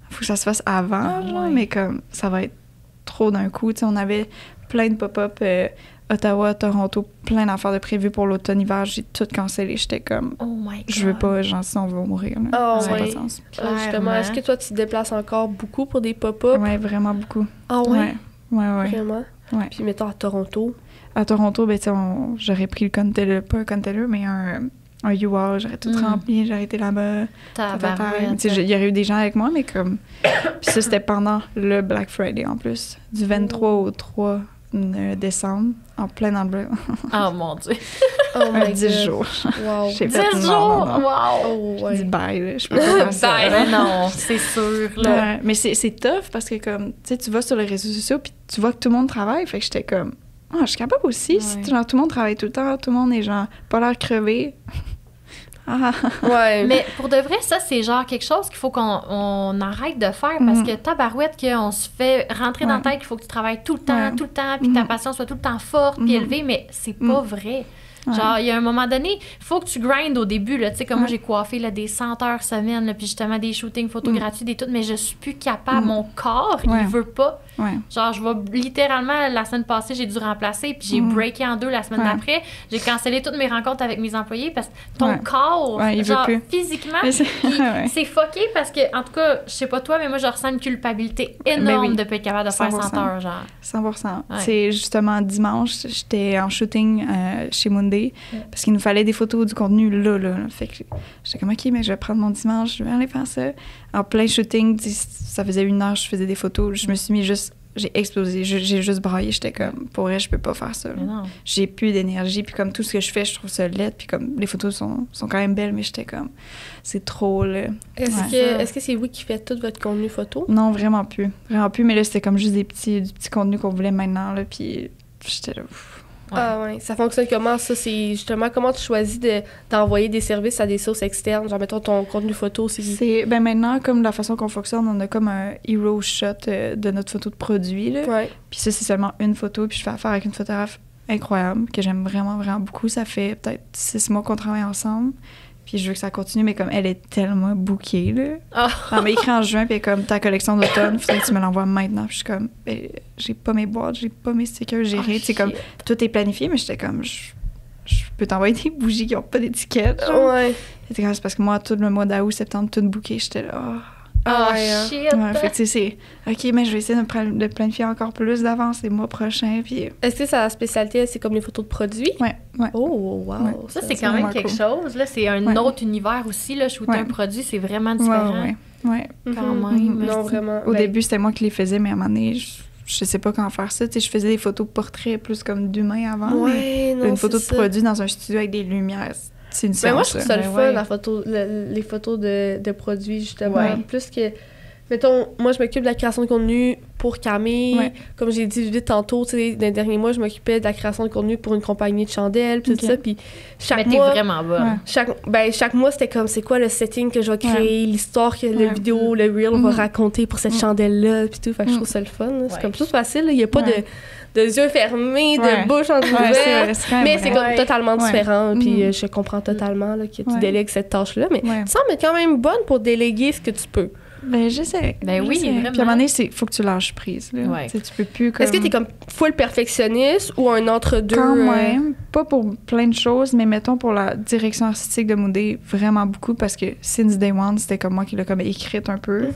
il faut que ça se fasse avant. Mais comme, ça va être trop d'un coup. On avait plein de pop-up Ottawa, Toronto, plein d'affaires de prévues pour l'automne-hiver. J'ai tout cancellé. J'étais comme, je veux pas, genre, si on va mourir. Là. Ça n'a pas de sens. Justement, est-ce que toi, tu te déplaces encore beaucoup pour des pop-up? Oui, vraiment beaucoup. Ah ouais? Ouais. Vraiment? Ouais. Puis, mettons, à Toronto? À Toronto, j'aurais pris le container, pas un container, mais un U-Haul, j'aurais tout rempli, j'aurais été là-bas. Il y aurait eu des gens avec moi, mais comme... Puis ça, c'était pendant le Black Friday, en plus. Du 23 au 3 décembre, en plein dans le Black. Oh, mon Dieu! 10 jours. Wow! 10 jours! Wow! Je dis bye, là. Je peux pas faire ça. Non, c'est sûr, là. Ouais, mais c'est tough, parce que, comme, tu vas sur les réseaux sociaux, puis tu vois que tout le monde travaille, fait que j'étais comme... je suis capable aussi. Genre, tout le monde travaille tout le temps, tout le monde est genre pas l'air crevé. Mais pour de vrai, ça, c'est genre quelque chose qu'il faut qu'on arrête de faire parce que tabarouette, qu'on se fait rentrer dans la tête qu'il faut que tu travailles tout le temps, puis que ta passion soit tout le temps forte puis élevée, mais c'est pas vrai. Genre, il y a un moment donné, il faut que tu grindes au début, là. Tu sais, comme moi, j'ai coiffé là, des 100 heures semaine, là, puis justement des shootings photos gratuits, des tout, mais je suis plus capable. Mon corps, il veut pas. Genre, je vais littéralement, la semaine passée, j'ai dû remplacer, puis j'ai breaké en deux la semaine d'après. J'ai cancellé toutes mes rencontres avec mes employés parce que ton corps, genre, physiquement, c'est fucké parce que, en tout cas, je sais pas toi, mais moi, je ressens une culpabilité énorme de pas être capable de faire 100 heures, genre. 100%. C'est justement dimanche, j'étais en shooting chez Moonday parce qu'il nous fallait des photos du contenu là. Fait que j'étais comme, OK, mais je vais prendre mon dimanche, je vais aller faire ça. En plein shooting, ça faisait 1 heure, je faisais des photos, je me suis mis j'ai explosé, j'ai juste braillé, j'étais comme, pour vrai, je peux pas faire ça. J'ai plus d'énergie, puis comme tout ce que je fais, je trouve ça laid, puis comme les photos sont quand même belles, mais j'étais comme, c'est trop, là. Est-ce que c'est vous qui faites tout votre contenu photo? Non, vraiment plus, mais là, c'était comme juste du petit contenu qu'on voulait maintenant, là, puis j'étais là, Ah ouais, ça fonctionne comment ça? C'est justement comment tu choisis d'envoyer des services à des sources externes? Genre, mettons, ton contenu photo, c'est maintenant, comme la façon qu'on fonctionne, on a comme un hero shot de notre photo de produit, là. Puis ça, c'est seulement une photo, puis je fais affaire avec une photographe incroyable, que j'aime vraiment, vraiment beaucoup. Ça fait peut-être 6 mois qu'on travaille ensemble. Puis je veux que ça continue, mais comme elle est tellement bookée, là. Elle m'a écrit en juin, puis comme ta collection d'automne, il faudrait que tu me l'envoies maintenant. Puis je suis comme, j'ai pas mes boîtes, j'ai pas mes stickers gérés. C'est comme, tout est planifié, mais j'étais comme, je peux t'envoyer des bougies qui ont pas d'étiquette. C'était comme, c'est parce que moi, tout le mois d'août, septembre, tout booké, j'étais là, shit! Fait que c'est OK, mais je vais essayer de planifier encore plus d'avance les mois prochains. Puis... Est-ce que sa spécialité, c'est comme les photos de produits? Oui. Oh, wow! Ouais. Ça, c'est quand même quelque chose. Là, c'est un autre univers aussi. Là, shooter un produit, c'est vraiment différent. Oui. Quand même. Non, vraiment. Au début, c'était moi qui les faisais, mais à un moment donné, je sais pas comment faire ça. Tu sais, je faisais des photos portraits plus comme d'humains avant. Une photo de produit dans un studio avec des lumières. C'est une science. Mais moi, je trouve ça le fun, les photos de produits, justement. Plus que... Mettons, moi, je m'occupe de la création de contenu pour Camille. Comme j'ai dit vite tantôt, tu sais, dans les derniers mois, je m'occupais de la création de contenu pour une compagnie de chandelles, puis tout ça. Puis chaque mois... t'es vraiment bonne. Chaque mois, c'était comme, c'est quoi le setting que je vais créer, l'histoire que la vidéo, le reel va raconter pour cette chandelle-là, puis tout. Fait que je trouve ça le fun. C'est comme tout facile, il n'y a pas de yeux fermés, de bouche entrouverte. Mais c'est comme totalement différent. Puis je comprends totalement là, que tu délègues cette tâche-là. Mais tu sembles quand même bonne pour déléguer ce que tu peux. Ben, j'essaie. Ben oui, vraiment. Puis à un moment donné, il faut que tu lâches prise. Là. Tu peux plus comme... Est-ce que t'es comme full perfectionniste ou un entre-deux? Quand même. Pas pour plein de choses, mais mettons pour la direction artistique de Moonday, vraiment beaucoup, parce que since day one, c'était comme moi qui l'ai comme écrite un peu.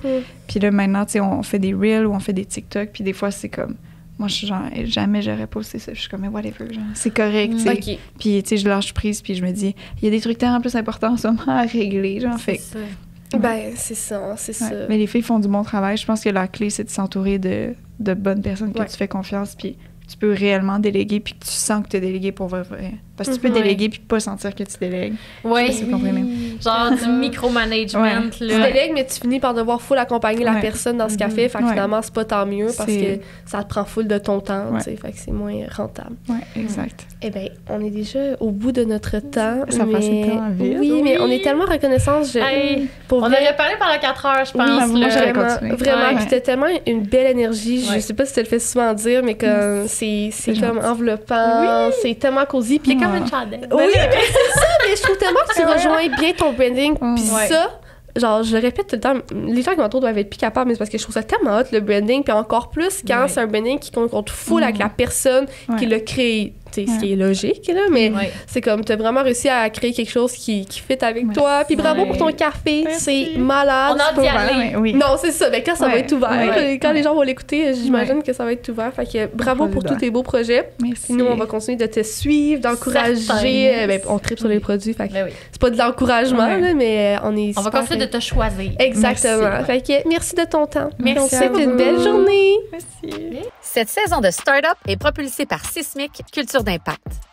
Puis là, maintenant, tu sais, on fait des reels ou on fait des TikTok, puis des fois, c'est comme... Moi, je suis genre, jamais j'aurais posté ça. Je suis comme, mais whatever, genre, c'est correct, tu sais. Puis, tu sais, je lâche prise, puis je me dis, il y a des trucs tellement plus importants en ce moment à régler, genre, fait. Ben, c'est ça. Mais les filles font du bon travail. Je pense que la clé, c'est de s'entourer de bonnes personnes que tu fais confiance, puis tu peux réellement déléguer, puis que tu sens que tu es délégué pour vrai. Parce que tu peux déléguer puis pas sentir que tu délègues. Genre du micromanagement. Là. Tu délègues, mais tu finis par devoir full accompagner la personne dans ce qu'elle fait. Fait que finalement, c'est pas tant mieux parce que ça te prend full de ton temps. Fait que c'est moins rentable. Oui, exact. Eh bien, on est déjà au bout de notre temps. Ça passe tellement vite. Oui, mais on est tellement reconnaissante. On aurait parlé pendant 4 heures, je pense. Oui, moi, j'aurais continué. Vraiment. Puis t'as tellement une belle énergie. Je sais pas si tu le fais souvent dire, mais comme c'est comme enveloppant. C'est tellement cosy. Puis comme une chandelle. Oui, mais c'est ça, mais je trouve tellement que tu rejoins bien ton branding. Puis ça, genre, je le répète tout le temps, les gens qui m'entourent doivent être plus capables, mais c'est parce que je trouve ça tellement hot, le branding, puis encore plus quand c'est un branding qui compte full avec la personne qui l'a créé. Ce qui est logique, là, mais c'est comme, tu as vraiment réussi à créer quelque chose qui fit avec toi. Puis bravo pour ton café, c'est malade. On a hâte d'y aller. Non, c'est ça, mais quand ça va être ouvert, quand les gens vont l'écouter, j'imagine que ça va être ouvert. Fait que bravo pour tous tes beaux projets. Merci. Puis nous, on va continuer de te suivre, d'encourager. On tripe sur les produits, fait que c'est pas de l'encouragement, là, mais on est on va continuer de te choisir. Exactement. Fait que merci de ton temps. Merci. C'est une belle journée. Merci. Cette saison de Start-up est propulsée par Sismic Culture d'Impact.